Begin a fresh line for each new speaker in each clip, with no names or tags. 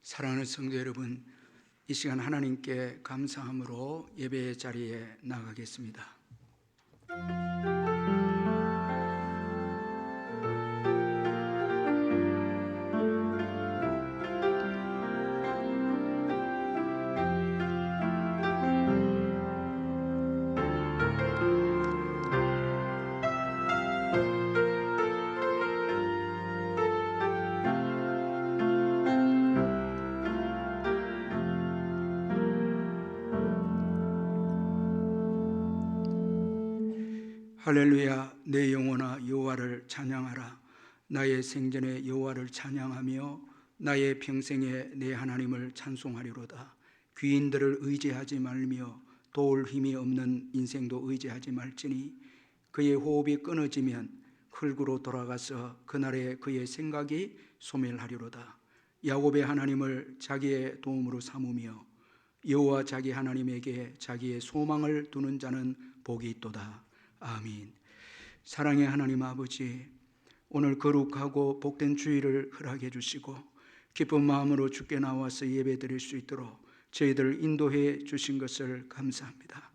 사랑하는 성도 여러분, 이 시간 하나님께 감사함으로 예배의 자리에 나가겠습니다. 할렐루야. 내 영혼아 여호와를 찬양하라. 나의 생전에 여호와를 찬양하며 나의 평생에 내 하나님을 찬송하리로다. 귀인들을 의지하지 말며 도울 힘이 없는 인생도 의지하지 말지니 그의 호흡이 끊어지면 흙으로 돌아가서 그날에 그의 생각이 소멸하리로다. 야곱의 하나님을 자기의 도움으로 삼으며 여호와 자기 하나님에게 자기의 소망을 두는 자는 복이 있도다. 아멘. 사랑의 하나님 아버지, 오늘 거룩하고 복된 주일을 허락해 주시고 기쁜 마음으로 주께 나와서 예배 드릴 수 있도록 저희들을 인도해 주신 것을 감사합니다.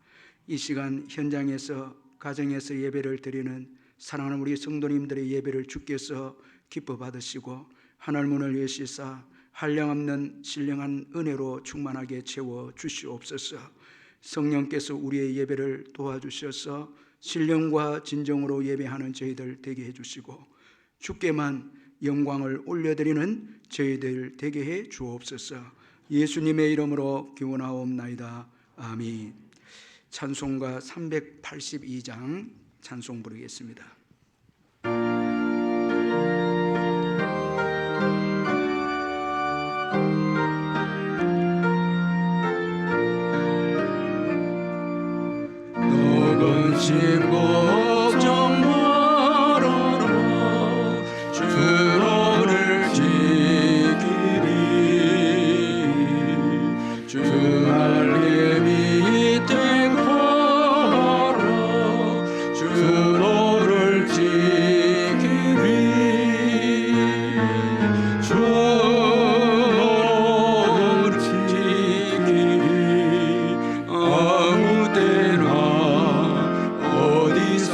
이 시간 현장에서 가정에서 예배를 드리는 사랑하는 우리 성도님들의 예배를 주께서 기뻐 받으시고 하늘문을 여시사 한량없는 신령한 은혜로 충만하게 채워 주시옵소서. 성령께서 우리의 예배를 도와주셔서 신령과 진정으로 예배하는 저희들 되게 해주시고 주께만 영광을 올려드리는 저희들 되게 해 주옵소서. 예수님의 이름으로 기원하옵나이다. 아멘. 찬송가 382장 찬송 부르겠습니다. 걱정 말아라. 주 너를 지키리. 주 날개 밑에 걸어라. 주 너를 지키리. 주 너를 지키리. 아무 때나 어디서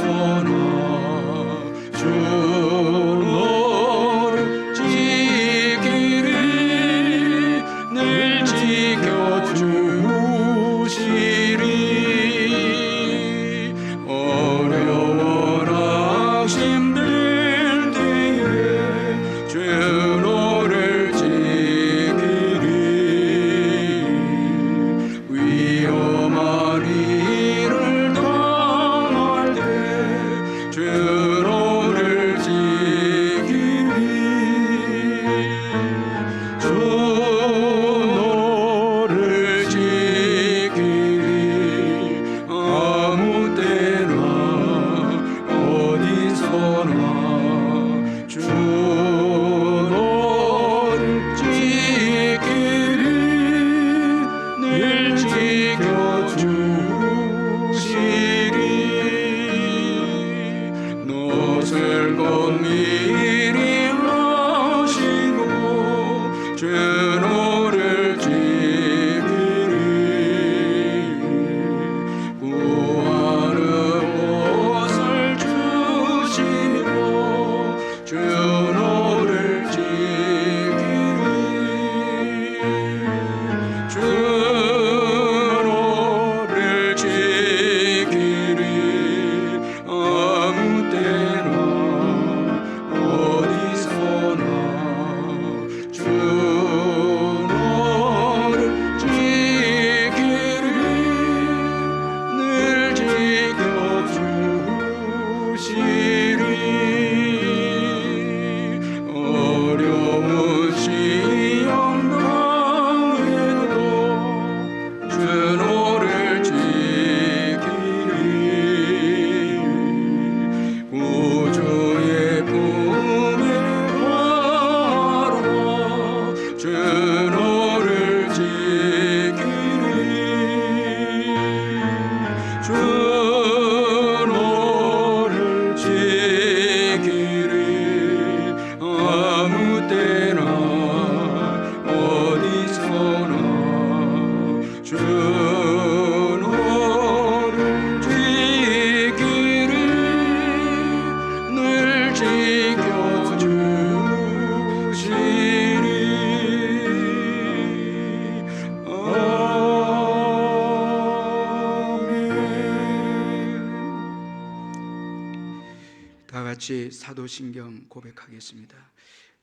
같이 사도신경 고백하겠습니다.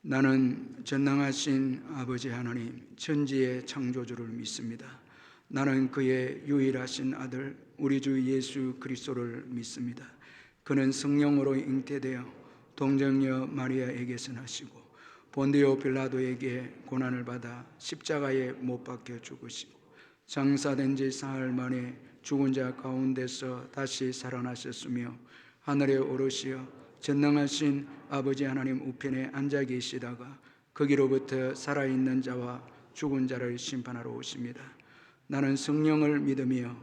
나는 전능하신 아버지 하나님 천지의 창조주를 믿습니다. 나는 그의 유일하신 아들 우리 주 예수 그리스도를 믿습니다. 그는 성령으로 잉태되어 동정녀 마리아에게서 나시고 본디오 빌라도에게 고난을 받아 십자가에 못 박혀 죽으시고 장사된 지 사흘 만에 죽은 자 가운데서 다시 살아나셨으며 하늘에 오르시어 전능하신 아버지 하나님 우편에 앉아 계시다가 거기로부터 살아있는 자와 죽은 자를 심판하러 오십니다. 나는 성령을 믿으며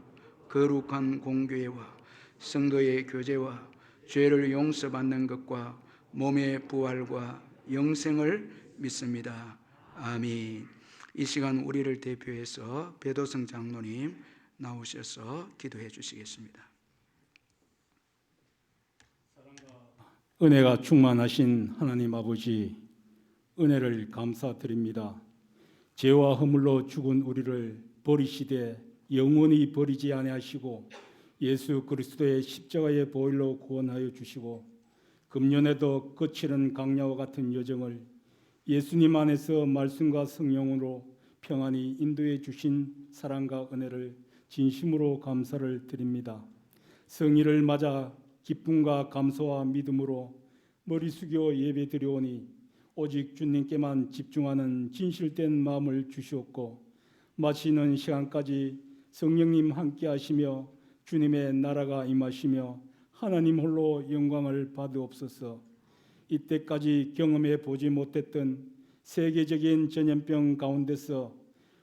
거룩한 공교회와 성도의 교제와 죄를 용서받는 것과 몸의 부활과 영생을 믿습니다. 아멘. 이 시간 우리를 대표해서 배도성 장로님 나오셔서 기도해 주시겠습니다.
은혜가 충만하신 하나님 아버지, 은혜를 감사드립니다. 죄와 허물로 죽은 우리를 버리시되 영원히 버리지 아니하시고 예수 그리스도의 십자가의 보혈로 구원하여 주시고 금년에도 거칠은 강야와 같은 여정을 예수님 안에서 말씀과 성령으로 평안히 인도해 주신 사랑과 은혜를 진심으로 감사를 드립니다. 성일을 맞아 기쁨과 감사와 믿음으로 머리 숙여 예배드리오니 오직 주님께만 집중하는 진실된 마음을 주시옵고 마치는 시간까지 성령님 함께 하시며 주님의 나라가 임하시며 하나님 홀로 영광을 받으옵소서. 이때까지 경험해 보지 못했던 세계적인 전염병 가운데서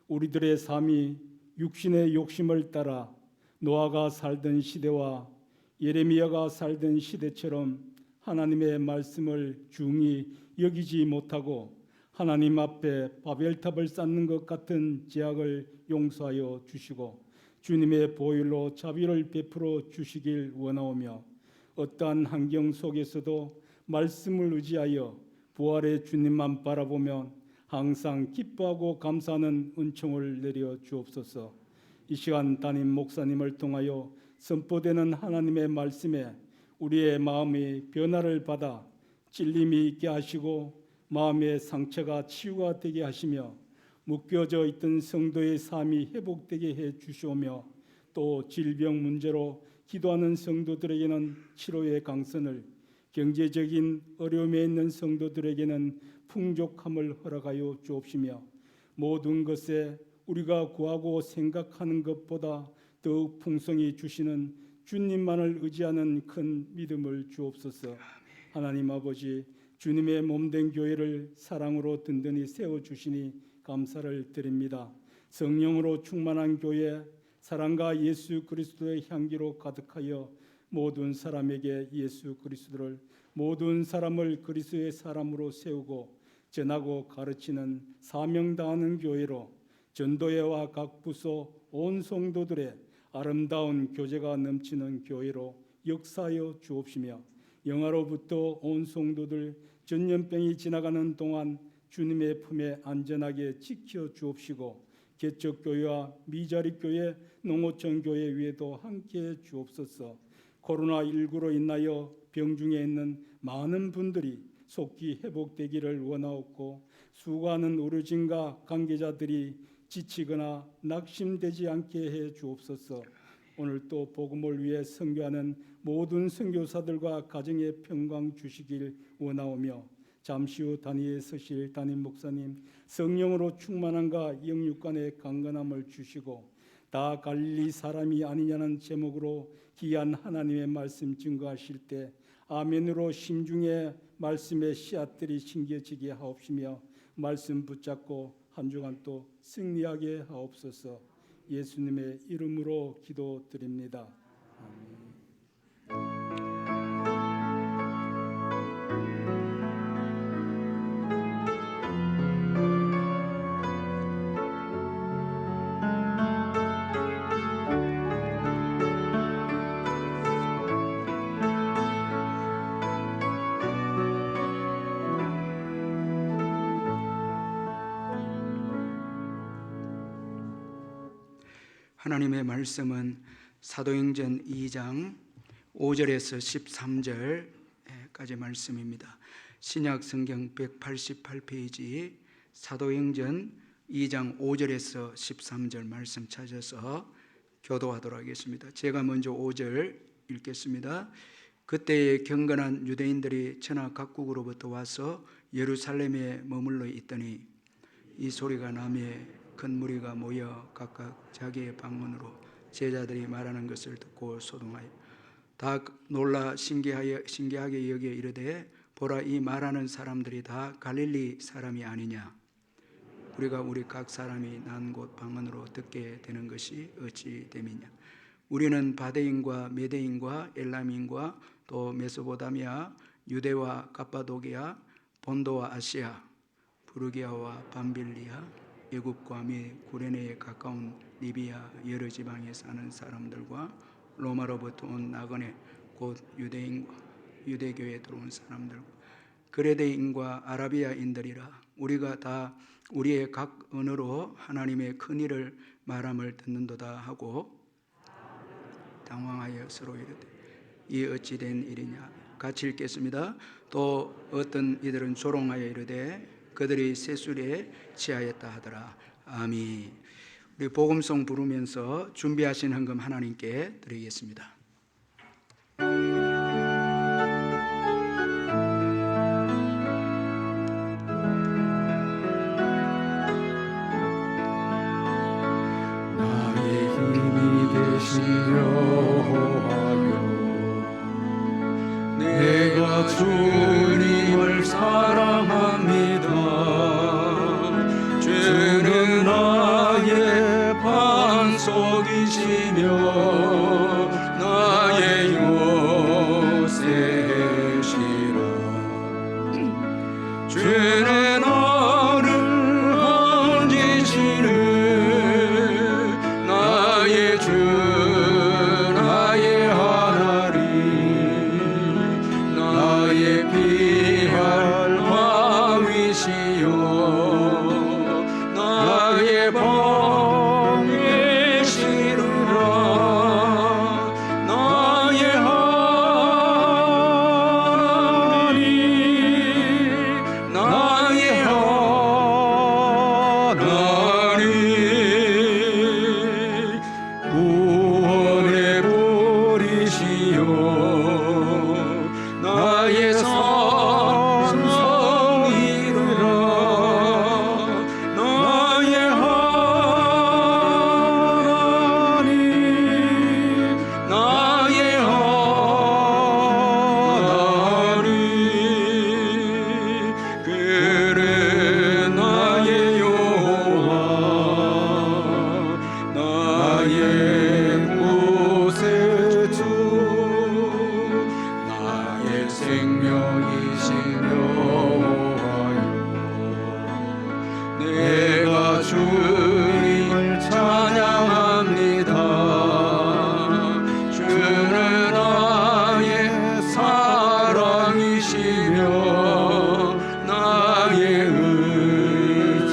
우리들의 삶이 육신의 욕심을 따라 노아가 살던 시대와 예레미야가 살던 시대처럼 하나님의 말씀을 중히 여기지 못하고 하나님 앞에 바벨탑을 쌓는 것 같은 죄악을 용서하여 주시고 주님의 보혈로 자비를 베풀어 주시길 원하오며 어떠한 환경 속에서도 말씀을 의지하여 부활의 주님만 바라보면 항상 기뻐하고 감사하는 은총을 내려 주옵소서. 이 시간 담임 목사님을 통하여 선포되는 하나님의 말씀에 우리의 마음이 변화를 받아 찔림이 있게 하시고 마음의 상처가 치유가 되게 하시며 묶여져 있던 성도의 삶이 회복되게 해 주시오며 또 질병 문제로 기도하는 성도들에게는 치료의 강선을, 경제적인 어려움에 있는 성도들에게는 풍족함을 허락하여 주옵시며 모든 것에 우리가 구하고 생각하는 것보다 더욱 풍성히 주시는 주님만을 의지하는 큰 믿음을 주옵소서. 하나님 아버지, 주님의 몸된 교회를 사랑으로 든든히 세워주시니 감사를 드립니다. 성령으로 충만한 교회, 사랑과 예수 그리스도의 향기로 가득하여 모든 사람에게 예수 그리스도를, 모든 사람을 그리스도의 사람으로 세우고 전하고 가르치는 사명 다하는 교회로 전도회와 각 부서 온 성도들의 아름다운 교제가 넘치는 교회로 역사하여 주옵시며 영화로부터 온 성도들 전염병이 지나가는 동안 주님의 품에 안전하게 지켜 주옵시고 개척교회와 미자립교회, 농어촌교회 위에도 함께해 주옵소서. 코로나19로 인하여 병중에 있는 많은 분들이 속히 회복되기를 원하옵고 수고하는 의료진과 관계자들이 지치거나 낙심되지 않게 해 주옵소서. 오늘 또 복음을 위해 선교하는 모든 선교사들과 가정에 평강 주시길 원하오며 잠시 후 단위에 서실 담임 목사님 성령으로 충만함과 영육간의 강건함을 주시고 다 갈릴리 사람이 아니냐는 제목으로 귀한 하나님의 말씀 증거하실 때 아멘으로 심중에 말씀의 씨앗들이 심겨지게 하옵시며 말씀 붙잡고 한 주간 또 승리하게 하옵소서. 예수님의 이름으로 기도드립니다. 아멘.
하나님의 말씀은 사도행전 2장 5절에서 13절, 까지 말씀입니다. 신약 성경 188페이지 사도행전 2장 5절에서 13절 말씀 찾아서 교도하도록 하겠습니다. 제가 먼저 5절 읽겠습니다. 그때에 경건한 유대인들이 천하 각국으로부터 와서 예루살렘에 머물러 있더니 이 소리가 나매 큰 무리가 모여 각각 자기의 방언으로 제자들이 말하는 것을 듣고 소동하여 다 놀라 신기하게 여겨 이르되 보라, 이 말하는 사람들이 다 갈릴리 사람이 아니냐? 우리가 우리 각 사람이 난 곳 방언으로 듣게 되는 것이 어찌 됨이냐? 우리는 바데인과 메데인과 엘람인과 또 메소포타미아, 유대와 갑바도기아, 본도와 아시아, 부르기아와 밤빌리아, 애굽과 및 구레네에 가까운 리비아 여러 지방에 사는 사람들과 로마로부터 온 나그네 곧 유대인과 유대교에 들어온 사람들과 그레데인과 아라비아인들이라. 우리가 다 우리의 각 언어로 하나님의 큰 일을 말함을 듣는도다 하고 당황하여 서로 이르되 이 어찌 된 일이냐? 같이 읽겠습니다. 또 어떤 이들은 조롱하여 이르되 그들이 세술에 취하였다 하더라. 아멘. 우리 복음송 부르면서 준비하신 헌금 하나님께 드리겠습니다.
나의 힘이 되시려 하여 내가 주님을 사랑합니다. 주는 나의 반석이시며 나의 요새시라. 주는 나를 건지시는 나의 주 나의 하나님, 나의 피할 바위시요 나의 방해시리라. 나의 하나님, 나의 하나님, 구원의 보리시요 나의 산성이라. 나의 하나님, 나의 하나님, 그래 나의 여호와 나의 구세주 나의 생명이시며 하여 내가 주님을 찬양합니다. 주는 나의 사랑이시며 나의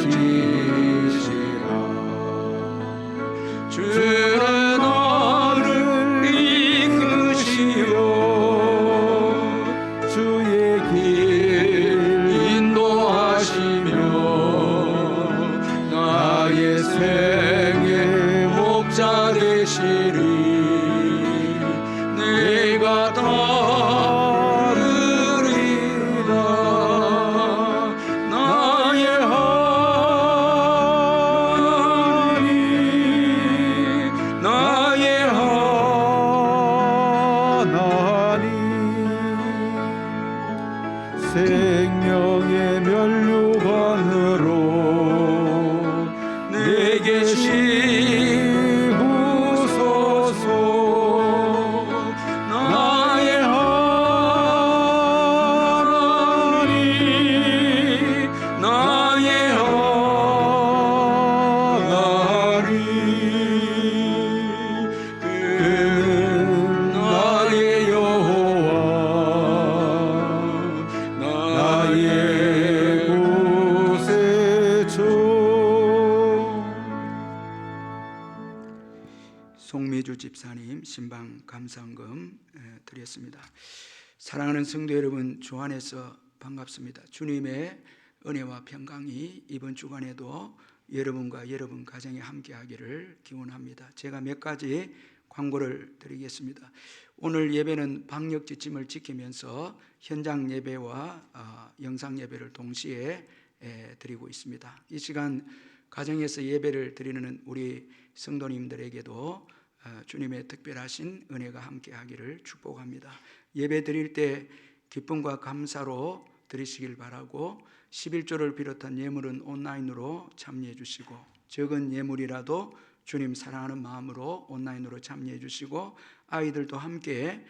의지시라. 주는 나를 이끄시오 주의 길 인도하시며 나의 생의 목자 되시리. 내가 따르리라. 나의 하나님, 나의 하나님, 생명의 면류관으로 내게 씌우소서. 나의 하나님, 나의 하나님, 그 나의 여호와 나의 구세주.
송미주 집사님 신방 감사헌금 드렸습니다. 사랑하는 성도 여러분, 주 안에서 반갑습니다. 주님의 은혜와 평강이 이번 주간에도 여러분과 여러분 가정에 함께하기를 기원합니다. 제가 몇 가지 광고를 드리겠습니다. 오늘 예배는 방역 지침을 지키면서 현장 예배와 영상 예배를 동시에 드리고 있습니다. 이 시간 가정에서 예배를 드리는 우리 성도님들에게도 주님의 특별하신 은혜가 함께하기를 축복합니다. 예배 드릴 때 기쁨과 감사로 드리시길 바라고 11조를 비롯한 예물은 온라인으로 참여해 주시고 적은 예물이라도 주님 사랑하는 마음으로 온라인으로 참여해 주시고 아이들도 함께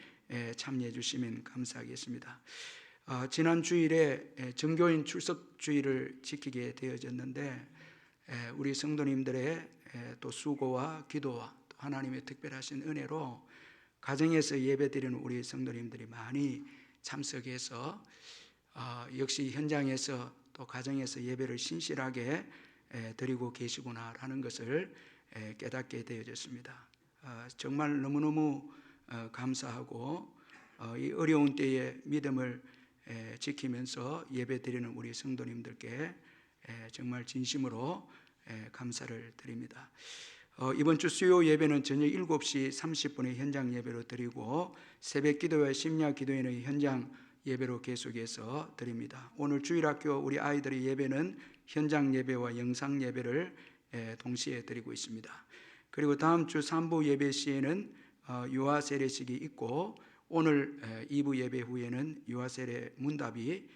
참여해 주시면 감사하겠습니다. 지난 주일에 정교인 출석 주일을 지키게 되어졌는데 우리 성도님들의 또 수고와 기도와 또 하나님의 특별하신 은혜로 가정에서 예배드리는 우리 성도님들이 많이 참석해서 역시 현장에서 또 가정에서 예배를 신실하게 드리고 계시구나라는 것을 깨닫게 되어졌습니다. 정말 너무너무 감사하고 이 어려운 때에 믿음을 지키면서 예배드리는 우리 성도님들께 정말 진심으로 감사를 드립니다. 이번 주 수요 예배는 저녁 7시 30분에 현장 예배로 드리고 새벽 기도와 심야 기도회는 현장 예배로 계속해서 드립니다. 오늘 주일학교 우리 아이들의 예배는 현장 예배와 영상 예배를 동시에 드리고 있습니다. 그리고 다음 주 3부 예배 시에는 유아 세례식이 있고 오늘 2부 예배 후에는 유아 세례 문답이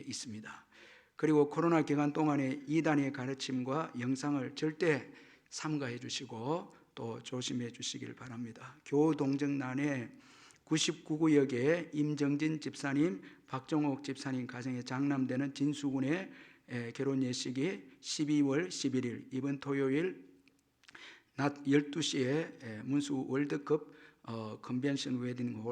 있습니다. 그리고 코로나 기간 동안에 이단의 가르침과 영상을 절대 삼가해 주시고 또 조심해 주시길 바랍니다. 교동정난에 99구역에 임정진 집사님, 박정옥 집사님 가정에 장남되는 진수군의 결혼 예식이 12월 11일 이번 토요일 낮 12시에 문수 월드컵 컨벤션 웨딩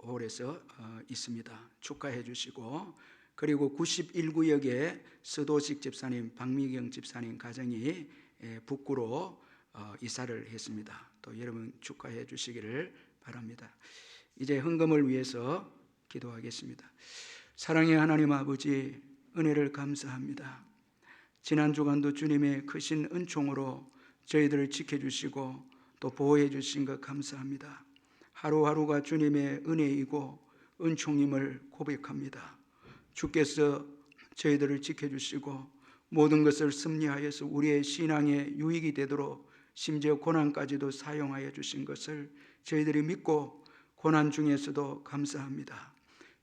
홀에서 있습니다. 축하해 주시고 그리고 91구역에 서도식 집사님, 박미경 집사님 가정이 북구로 이사를 했습니다. 또 여러분 축하해 주시기를 바랍니다. 이제 헌금을 위해서 기도하겠습니다. 사랑의 하나님 아버지, 은혜를 감사합니다. 지난 주간도 주님의 크신 은총으로 저희들을 지켜주시고 또 보호해 주신 것 감사합니다. 하루하루가 주님의 은혜이고 은총임을 고백합니다. 주께서 저희들을 지켜주시고 모든 것을 섭리하여서 우리의 신앙에 유익이 되도록 심지어 고난까지도 사용하여 주신 것을 저희들이 믿고 고난 중에서도 감사합니다.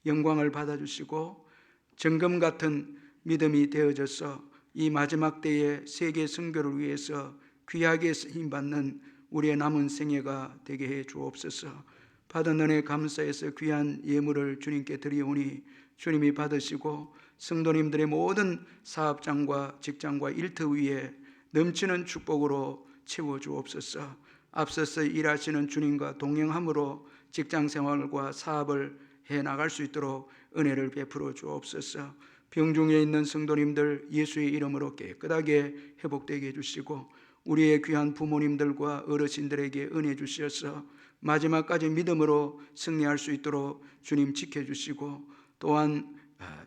영광을 받아주시고 정금 같은 믿음이 되어져서 이 마지막 때에 세계 선교를 위해서 귀하게 쓰임받는 우리의 남은 생애가 되게 해 주옵소서. 받은 은혜 감사해서 귀한 예물을 주님께 드리오니 주님이 받으시고 성도님들의 모든 사업장과 직장과 일터 위에 넘치는 축복으로 채워 주옵소서. 앞서서 일하시는 주님과 동행함으로 직장 생활과 사업을 해 나갈 수 있도록 은혜를 베풀어 주옵소서. 병중에 있는 성도님들 예수의 이름으로 깨끗하게 회복되게 해주시고 우리의 귀한 부모님들과 어르신들에게 은혜 주셔서 마지막까지 믿음으로 승리할 수 있도록 주님 지켜주시고 또한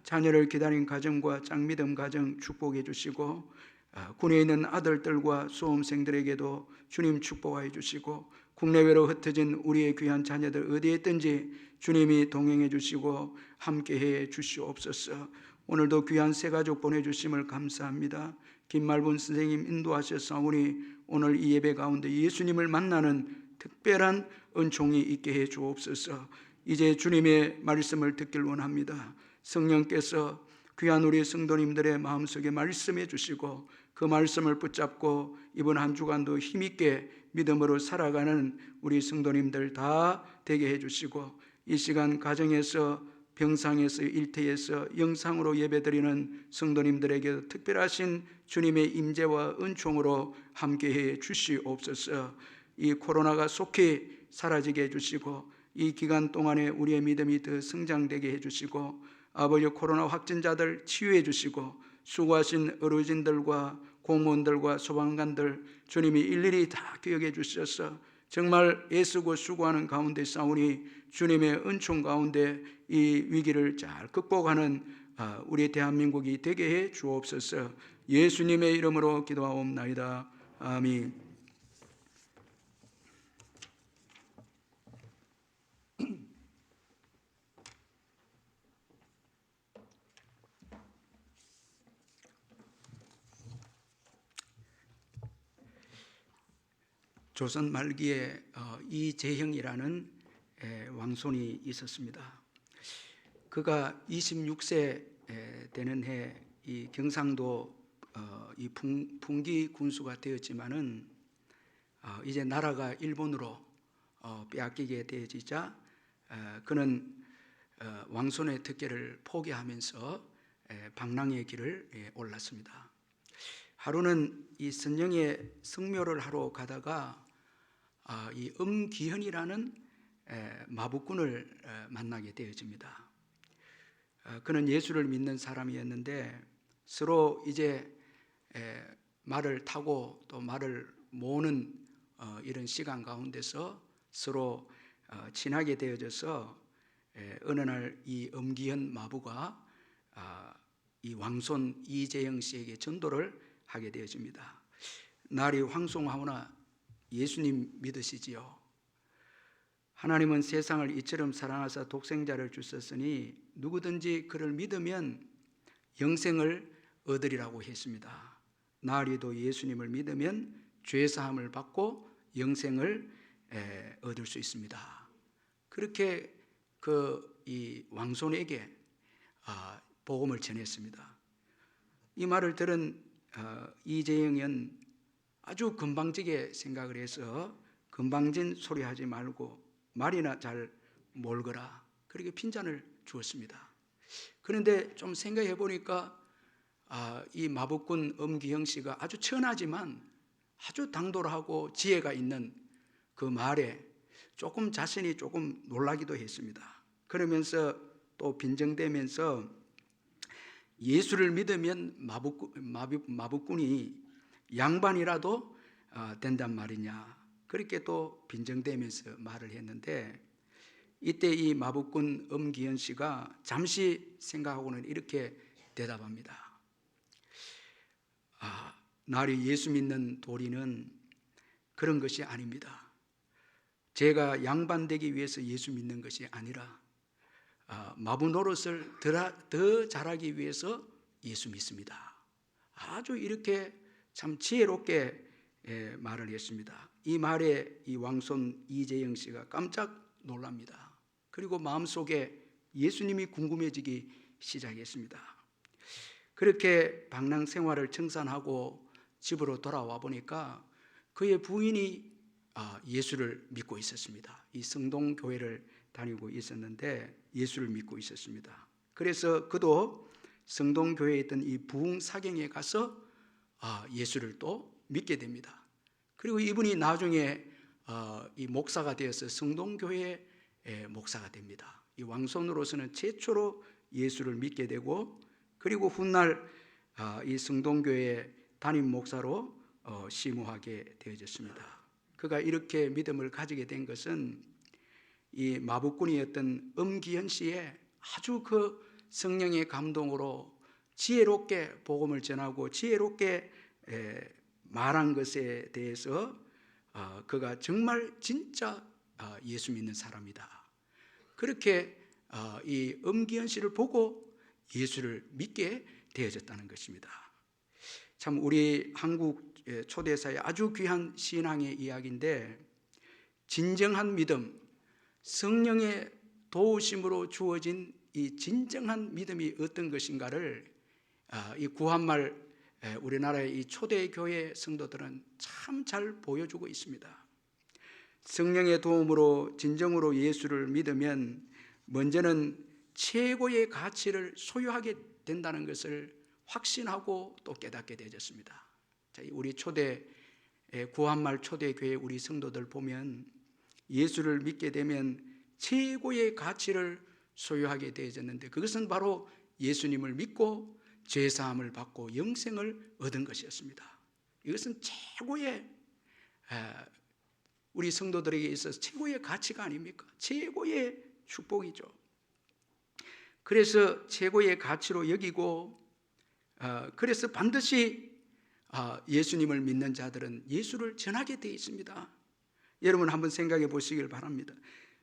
자녀를 기다린 가정과 짝믿음 가정 축복해 주시고 군에 있는 아들들과 수험생들에게도 주님 축복하여 주시고 국내외로 흩어진 우리의 귀한 자녀들 어디에 있든지 주님이 동행해 주시고 함께해 주시옵소서. 오늘도 귀한 새 가족 보내주심을 감사합니다. 김말분 선생님 인도하셨사오니 오늘 이 예배 가운데 예수님을 만나는 특별한 은총이 있게 해 주옵소서. 이제 주님의 말씀을 듣길 원합니다. 성령께서 귀한 우리 성도님들의 마음속에 말씀해 주시고 그 말씀을 붙잡고 이번 한 주간도 힘있게 믿음으로 살아가는 우리 성도님들 다 되게 해 주시고 이 시간 가정에서 병상에서 일터에서 영상으로 예배드리는 성도님들에게 특별하신 주님의 임재와 은총으로 함께해 주시옵소서. 이 코로나가 속히 사라지게 해주시고 이 기간 동안에 우리의 믿음이 더 성장되게 해주시고 아버지 코로나 확진자들 치유해 주시고 수고하신 어르신들과 공무원들과 소방관들 주님이 일일이 다 기억해 주셔서 정말 애쓰고 수고하는 가운데 싸우니 주님의 은총 가운데 이 위기를 잘 극복하는 우리 대한민국이 되게 해 주옵소서. 예수님의 이름으로 기도하옵나이다. 아멘. 조선 말기에 이재형이라는 왕손이 있었습니다. 그가 26세 되는 해 이 경상도 이 풍기 군수가 되었지만은 이제 나라가 일본으로 빼앗기게 되어지자 그는 왕손의 특권을 포기하면서 방랑의 길을 올랐습니다. 하루는 이 선영의 성묘를 하러 가다가 이 엄기현이라는 마부꾼을 만나게 되어집니다. 그는 예수를 믿는 사람이었는데 서로 이제 말을 타고 또 말을 모으는 이런 시간 가운데서 서로 친하게 되어져서 어느 날 이 엄기현 마부가 이 왕손 이재영 씨에게 전도를 하게 되어집니다. 날이 황송하오나 예수님 믿으시지요. 하나님은 세상을 이처럼 사랑하사 독생자를 주셨으니 누구든지 그를 믿으면 영생을 얻으리라고 했습니다. 나리도 예수님을 믿으면 죄사함을 받고 영생을 얻을 수 있습니다. 그렇게 이 왕손에게 복음을 전했습니다. 이 말을 들은 이재영은 아주 건방지게 생각을 해서 건방진 소리 하지 말고 말이나 잘 몰거라, 그렇게 핀잔을 주었습니다. 그런데 좀 생각해 보니까 이 마법군 엄기영 씨가 아주 천하지만 아주 당돌하고 지혜가 있는 그 말에 조금 자신이 조금 놀라기도 했습니다. 그러면서 또 빈정대면서 예수를 믿으면 마법군이 양반이라도 된단 말이냐, 그렇게 또 빈정대면서 말을 했는데, 이때 이 마법군 엄기현 씨가 잠시 생각하고는 이렇게 대답합니다. 나리 예수 믿는 도리는 그런 것이 아닙니다. 제가 양반되기 위해서 예수 믿는 것이 아니라 마부 노릇을 더 잘하기 위해서 예수 믿습니다. 아주 이렇게 참 지혜롭게 말을 했습니다. 이 말에 이 왕손 이재영 씨가 깜짝 놀랍니다. 그리고 마음속에 예수님이 궁금해지기 시작했습니다. 그렇게 방랑 생활을 청산하고 집으로 돌아와 보니까 그의 부인이 예수를 믿고 있었습니다. 이 성동교회를 다니고 있었는데 예수를 믿고 있었습니다. 그래서 그도 성동교회에 있던 이 부흥사경에 가서 예수를 또 믿게 됩니다. 그리고 이분이 나중에 이 목사가 되어서 성동교회의 목사가 됩니다. 이 왕손으로서는 최초로 예수를 믿게 되고, 그리고 훗날 이 성동교회 담임 목사로 시무하게 되어졌습니다. 그가 이렇게 믿음을 가지게 된 것은 이 마법꾼이었던 엄기현 씨의 아주 그 성령의 감동으로 지혜롭게 복음을 전하고 지혜롭게 말한 것에 대해서 그가 정말 진짜 예수 믿는 사람이다, 그렇게 이 엄기현 씨를 보고 예수를 믿게 되어졌다는 것입니다. 참 우리 한국 초대사의 아주 귀한 신앙의 이야기인데, 진정한 믿음, 성령의 도우심으로 주어진 이 진정한 믿음이 어떤 것인가를 이 구한말 우리나라의 이 초대교회 성도들은 참 잘 보여주고 있습니다. 성령의 도움으로 진정으로 예수를 믿으면 먼저는 최고의 가치를 소유하게 된다는 것을 확신하고 또 깨닫게 되어졌습니다. 우리 초대 구한말 초대교회 우리 성도들 보면 예수를 믿게 되면 최고의 가치를 소유하게 되어졌는데, 그것은 바로 예수님을 믿고 죄사함을 받고 영생을 얻은 것이었습니다. 이것은 최고의 우리 성도들에게 있어서 최고의 가치가 아닙니까? 최고의 축복이죠. 그래서 최고의 가치로 여기고, 그래서 반드시 예수님을 믿는 자들은 예수를 전하게 되어 있습니다. 여러분 한번 생각해 보시길 바랍니다.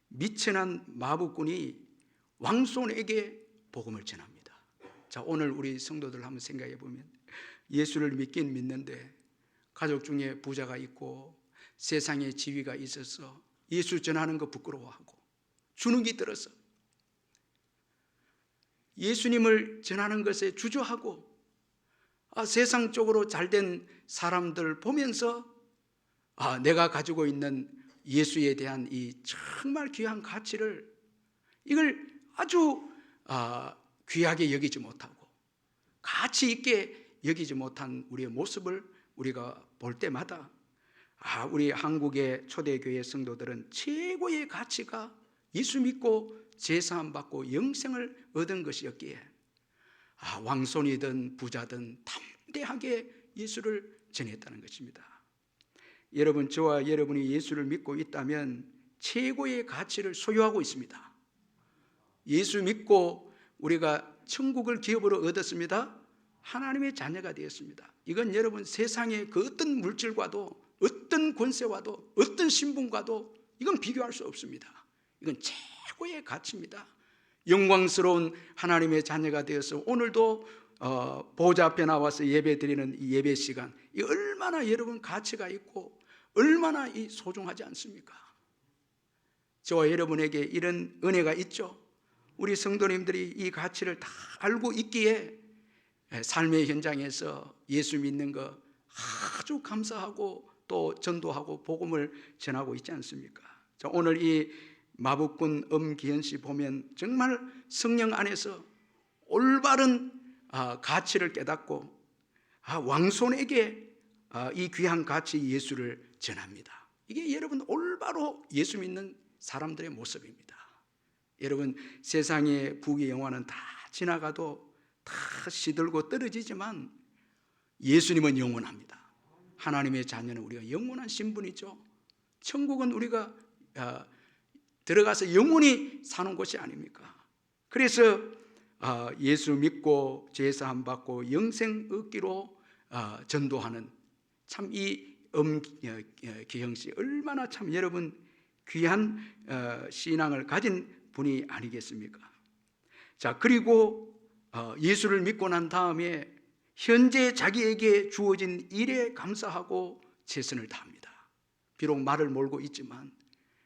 미천한 마부꾼이 왕손에게 복음을 전합니다. 자, 오늘 우리 성도들 한번 생각해 보면 예수를 믿긴 믿는데 가족 중에 부자가 있고 세상에 지위가 있어서 예수 전하는 거 부끄러워하고 주눅이 들어서 예수님을 전하는 것에 주저하고 세상적으로 잘된 사람들 보면서 내가 가지고 있는 예수에 대한 이 정말 귀한 가치를 이걸 아주 귀하게 여기지 못하고 가치 있게 여기지 못한 우리의 모습을 우리가 볼 때마다 우리 한국의 초대교회 성도들은 최고의 가치가 예수 믿고 제사함 받고 영생을 얻은 것이었기에 왕손이든 부자든 담대하게 예수를 전했다는 것입니다. 여러분, 저와 여러분이 예수를 믿고 있다면 최고의 가치를 소유하고 있습니다. 예수 믿고 우리가 천국을 기업으로 얻었습니다. 하나님의 자녀가 되었습니다. 이건 여러분 세상의 그 어떤 물질과도 어떤 권세와도 어떤 신분과도 이건 비교할 수 없습니다. 이건 최고의 가치입니다. 영광스러운 하나님의 자녀가 되어서 오늘도 보좌 앞에 나와서 예배 드리는 이 예배 시간, 이 얼마나 여러분 가치가 있고 얼마나 이 소중하지 않습니까? 저와 여러분에게 이런 은혜가 있죠. 우리 성도님들이 이 가치를 다 알고 있기에 삶의 현장에서 예수 믿는 거 아주 감사하고 또 전도하고 복음을 전하고 있지 않습니까? 자, 오늘 이 마부꾼 엄기현 씨 보면 정말 성령 안에서 올바른 가치를 깨닫고 왕손에게 이 귀한 가치 예수를 전합니다. 이게 여러분 올바로 예수 믿는 사람들의 모습입니다. 여러분 세상의 부귀 영화는 다 지나가도 다 시들고 떨어지지만 예수님은 영원합니다. 하나님의 자녀는 우리가 영원한 신분이죠. 천국은 우리가 들어가서 영원히 사는 곳이 아닙니까? 그래서 예수 믿고 제사함 받고 영생 얻기로 전도하는 참 이 엄기형 씨 얼마나 참 여러분 귀한 신앙을 가진 분이 아니겠습니까? 자, 그리고 예수를 믿고 난 다음에 현재 자기에게 주어진 일에 감사하고 최선을 다합니다. 비록 말을 몰고 있지만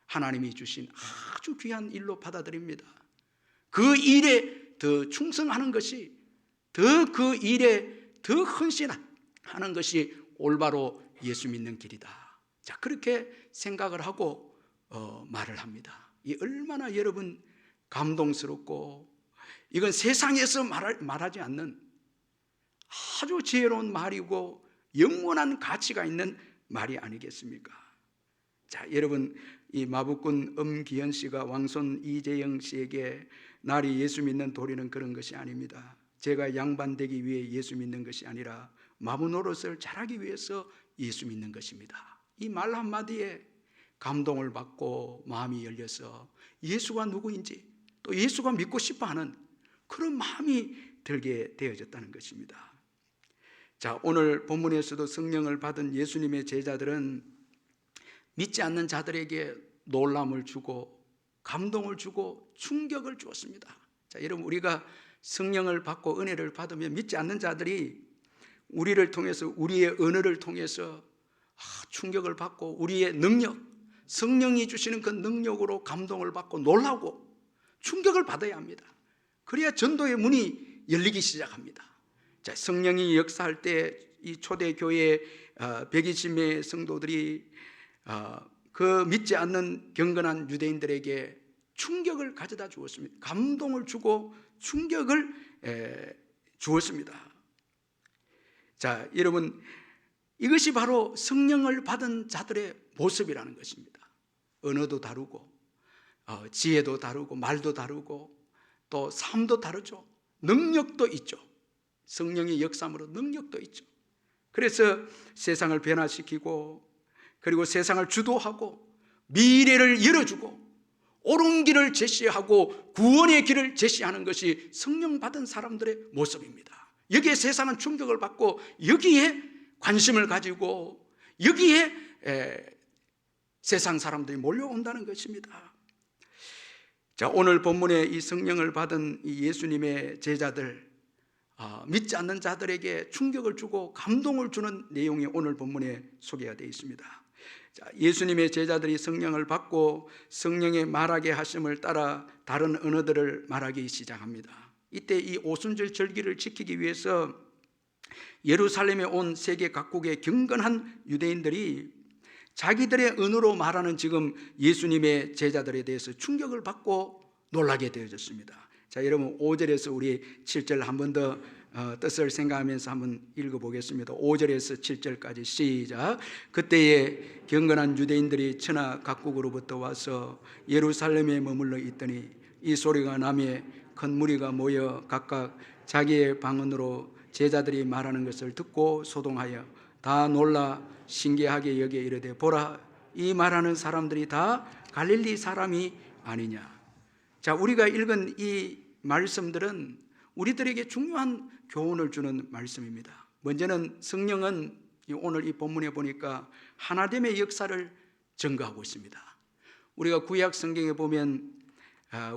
하나님이 주신 아주 귀한 일로 받아들입니다. 그 일에 더 충성하는 것이, 더 그 일에 더 헌신하는 것이 올바로 예수 믿는 길이다. 자, 그렇게 생각을 하고 말을 합니다. 이 얼마나 여러분 감동스럽고 이건 세상에서 말하지 않는 아주 지혜로운 말이고 영원한 가치가 있는 말이 아니겠습니까? 자, 여러분 이 마부꾼 엄기현 씨가 왕손 이재영 씨에게 날이 예수 믿는 도리는 그런 것이 아닙니다. 제가 양반되기 위해 예수 믿는 것이 아니라 마부 노릇을 잘하기 위해서 예수 믿는 것입니다. 이 말 한마디에 감동을 받고 마음이 열려서 예수가 누구인지 또 예수가 믿고 싶어하는 그런 마음이 들게 되어졌다는 것입니다. 자, 오늘 본문에서도 성령을 받은 예수님의 제자들은 믿지 않는 자들에게 놀람을 주고 감동을 주고 충격을 주었습니다. 자, 여러분 우리가 성령을 받고 은혜를 받으면 믿지 않는 자들이 우리를 통해서 우리의 언어를 통해서 충격을 받고 우리의 능력, 성령이 주시는 그 능력으로 감동을 받고 놀라고 충격을 받아야 합니다. 그래야 전도의 문이 열리기 시작합니다. 자, 성령이 역사할 때 이 초대교회 120명의 성도들이 그 믿지 않는 경건한 유대인들에게 충격을 가져다 주었습니다. 감동을 주고 충격을 주었습니다. 자, 여러분 이것이 바로 성령을 받은 자들의 모습이라는 것입니다. 언어도 다르고 지혜도 다르고 말도 다르고 또 삶도 다르죠. 능력도 있죠. 성령의 역사함으로 능력도 있죠. 그래서 세상을 변화시키고 그리고 세상을 주도하고 미래를 열어주고 옳은 길을 제시하고 구원의 길을 제시하는 것이 성령 받은 사람들의 모습입니다. 여기에 세상은 충격을 받고 여기에 관심을 가지고 여기에 세상 사람들이 몰려온다는 것입니다. 자, 오늘 본문에 이 성령을 받은 이 예수님의 제자들, 믿지 않는 자들에게 충격을 주고 감동을 주는 내용이 오늘 본문에 소개가 되어 있습니다. 자, 예수님의 제자들이 성령을 받고 성령의 말하게 하심을 따라 다른 언어들을 말하기 시작합니다. 이때 이 오순절 절기를 지키기 위해서 예루살렘에 온 세계 각국의 경건한 유대인들이 자기들의 언어로 말하는 지금 예수님의 제자들에 대해서 충격을 받고 놀라게 되어졌습니다. 자, 여러분 5절에서 우리 7절 한 번 더 뜻을 생각하면서 한번 읽어보겠습니다. 5절에서 7절까지 시작. 그때에 경건한 유대인들이 천하 각국으로부터 와서 예루살렘에 머물러 있더니 이 소리가 나매 큰 무리가 모여 각각 자기의 방언으로 제자들이 말하는 것을 듣고 소동하여 다 놀라 신기하게 여겨 이르되 보라, 이 말하는 사람들이 다 갈릴리 사람이 아니냐. 자, 우리가 읽은 이 말씀들은 우리들에게 중요한 교훈을 주는 말씀입니다. 먼저는 성령은 오늘 이 본문에 보니까 하나됨의 역사를 증거하고 있습니다. 우리가 구약 성경에 보면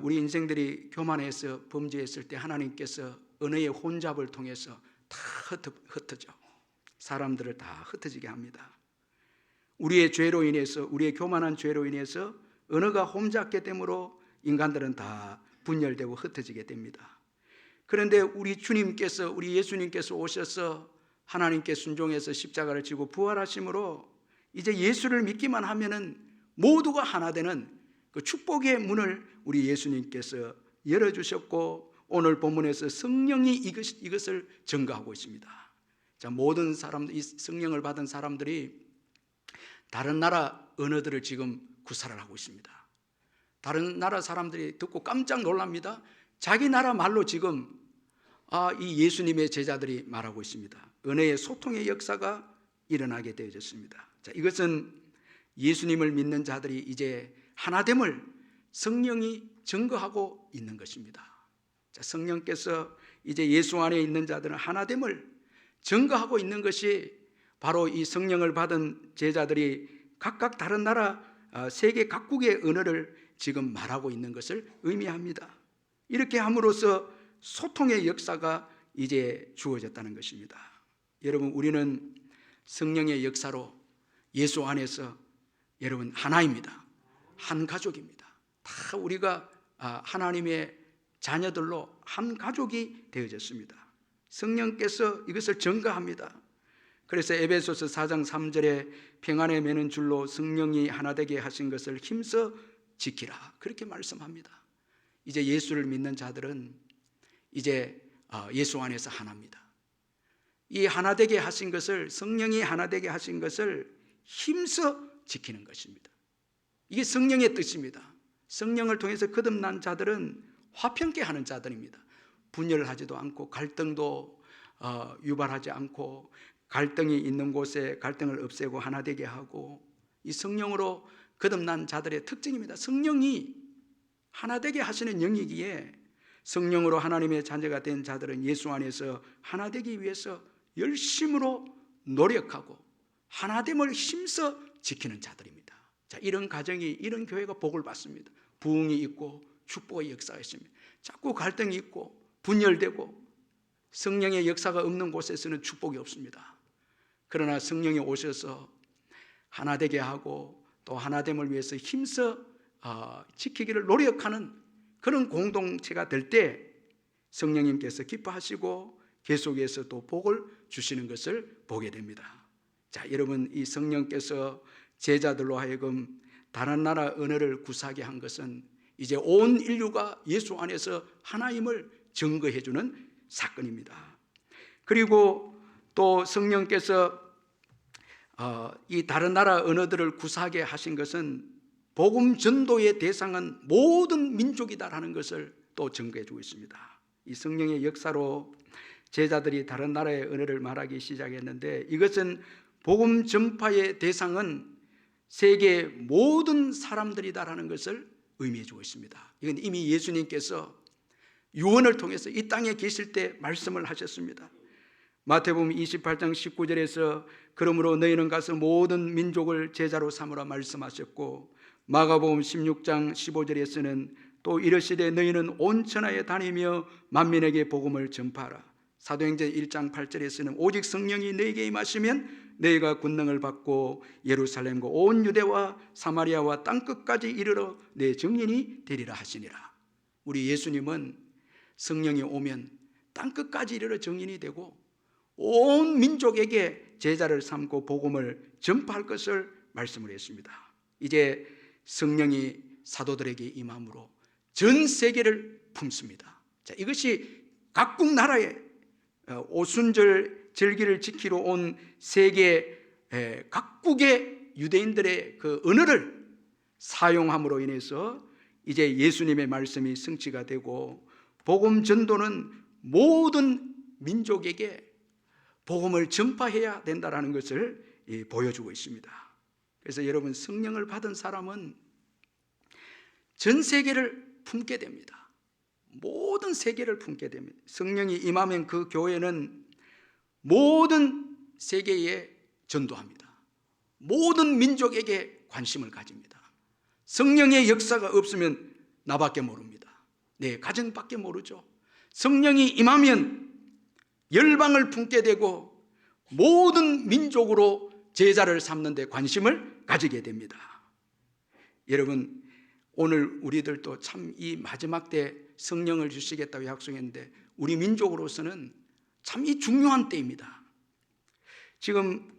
우리 인생들이 교만해서 범죄했을 때 하나님께서 언어의 혼잡을 통해서 다 흩어져 사람들을 다 흩어지게 합니다. 우리의 죄로 인해서, 우리의 교만한 죄로 인해서 언어가 혼잡게 되므로 인간들은 다 분열되고 흩어지게 됩니다. 그런데 우리 주님께서, 우리 예수님께서 오셔서 하나님께 순종해서 십자가를 지고 부활하심으로 이제 예수를 믿기만 하면은 모두가 하나 되는 그 축복의 문을 우리 예수님께서 열어주셨고, 오늘 본문에서 성령이 이것을 증거하고 있습니다. 자, 모든 사람들, 이 성령을 받은 사람들이 다른 나라 언어들을 지금 구사를 하고 있습니다. 다른 나라 사람들이 듣고 깜짝 놀랍니다. 자기 나라 말로 지금 이 예수님의 제자들이 말하고 있습니다. 언어의 소통의 역사가 일어나게 되어졌습니다. 자, 이것은 예수님을 믿는 자들이 이제 하나됨을 성령이 증거하고 있는 것입니다. 자, 성령께서 이제 예수 안에 있는 자들은 하나됨을 증거하고 있는 것이 바로 이 성령을 받은 제자들이 각각 다른 나라 세계 각국의 언어를 지금 말하고 있는 것을 의미합니다. 이렇게 함으로써 소통의 역사가 이제 주어졌다는 것입니다. 여러분, 우리는 성령의 역사로 예수 안에서 여러분 하나입니다. 한 가족입니다. 다 우리가 하나님의 자녀들로 한 가족이 되어졌습니다. 성령께서 이것을 증거합니다. 그래서 에베소서 4장 3절에 평안에 매는 줄로 성령이 하나 되게 하신 것을 힘써 지키라, 그렇게 말씀합니다. 이제 예수를 믿는 자들은 이제 예수 안에서 하나입니다. 이 하나 되게 하신 것을, 성령이 하나 되게 하신 것을 힘써 지키는 것입니다. 이게 성령의 뜻입니다. 성령을 통해서 거듭난 자들은 화평케 하는 자들입니다. 분열하지도 않고 갈등도 유발하지 않고 갈등이 있는 곳에 갈등을 없애고 하나 되게 하고, 이 성령으로 거듭난 자들의 특징입니다. 성령이 하나 되게 하시는 영이기에 성령으로 하나님의 자녀가 된 자들은 예수 안에서 하나 되기 위해서 열심으로 노력하고 하나됨을 힘써 지키는 자들입니다. 자, 이런 가정이, 이런 교회가 복을 받습니다. 부흥이 있고 축복의 역사가 있습니다. 자꾸 갈등이 있고 분열되고 성령의 역사가 없는 곳에서는 축복이 없습니다. 그러나 성령이 오셔서 하나 되게 하고 또 하나됨을 위해서 힘써 지키기를 노력하는 그런 공동체가 될 때 성령님께서 기뻐하시고 계속해서 또 복을 주시는 것을 보게 됩니다. 자, 여러분, 이 성령께서 제자들로 하여금 다른 나라 언어를 구사하게 한 것은 이제 온 인류가 예수 안에서 하나임을 증거해 주는 사건입니다. 그리고 또 성령께서 이 다른 나라 언어들을 구사하게 하신 것은 복음 전도의 대상은 모든 민족이다라는 것을 또 증거해 주고 있습니다. 이 성령의 역사로 제자들이 다른 나라의 언어를 말하기 시작했는데, 이것은 복음 전파의 대상은 세계 모든 사람들이다라는 것을 의미해 주고 있습니다. 이건 이미 예수님께서 유언을 통해서 이 땅에 계실 때 말씀을 하셨습니다. 마태복음 28장 19절에서 그러므로 너희는 가서 모든 민족을 제자로 삼으라 말씀하셨고, 마가복음 16장 15절에서는 또 이르시되 너희는 온 천하에 다니며 만민에게 복음을 전파하라. 사도행전 1장 8절에서는 오직 성령이 너희에게 임하시면 너희가 권능을 받고 예루살렘과 온 유대와 사마리아와 땅끝까지 이르러 내 증인이 되리라 하시니라. 우리 예수님은 성령이 오면 땅끝까지 이르러 증인이 되고 온 민족에게 제자를 삼고 복음을 전파할 것을 말씀을 했습니다. 이제 성령이 사도들에게 임함으로 전 세계를 품습니다. 자, 이것이 각국 나라의 오순절 절기를 지키러 온 세계 각국의 유대인들의 그 언어를 사용함으로 인해서 이제 예수님의 말씀이 성취가 되고 복음 전도는 모든 민족에게 복음을 전파해야 된다는 것을 보여주고 있습니다. 그래서 여러분, 성령을 받은 사람은 전 세계를 품게 됩니다. 모든 세계를 품게 됩니다. 성령이 임하면 그 교회는 모든 세계에 전도합니다. 모든 민족에게 관심을 가집니다. 성령의 역사가 없으면 나밖에 모릅니다. 내 가정밖에 모르죠. 성령이 임하면 열방을 품게 되고 모든 민족으로 제자를 삼는 데 관심을 가지게 됩니다. 여러분, 오늘 우리들도 참 이 마지막 때 성령을 주시겠다고 약속했는데 우리 민족으로서는 참 이 중요한 때입니다. 지금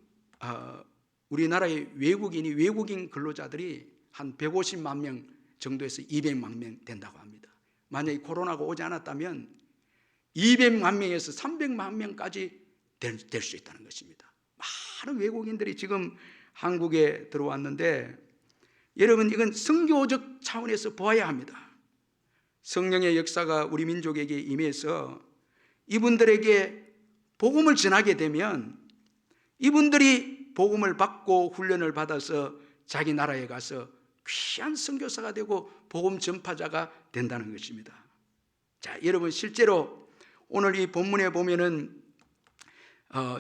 우리나라의 외국인 근로자들이 한 150만 명 정도에서 200만 명 된다고 합니다. 만약에 코로나가 오지 않았다면 200만 명에서 300만 명까지 될 수 있다는 것입니다. 많은 외국인들이 지금 한국에 들어왔는데 여러분, 이건 선교적 차원에서 보아야 합니다. 성령의 역사가 우리 민족에게 임해서 이분들에게 복음을 전하게 되면 이분들이 복음을 받고 훈련을 받아서 자기 나라에 가서 귀한 선교사가 되고 복음 전파자가 된다는 것입니다. 자, 여러분, 실제로 오늘 이 본문에 보면은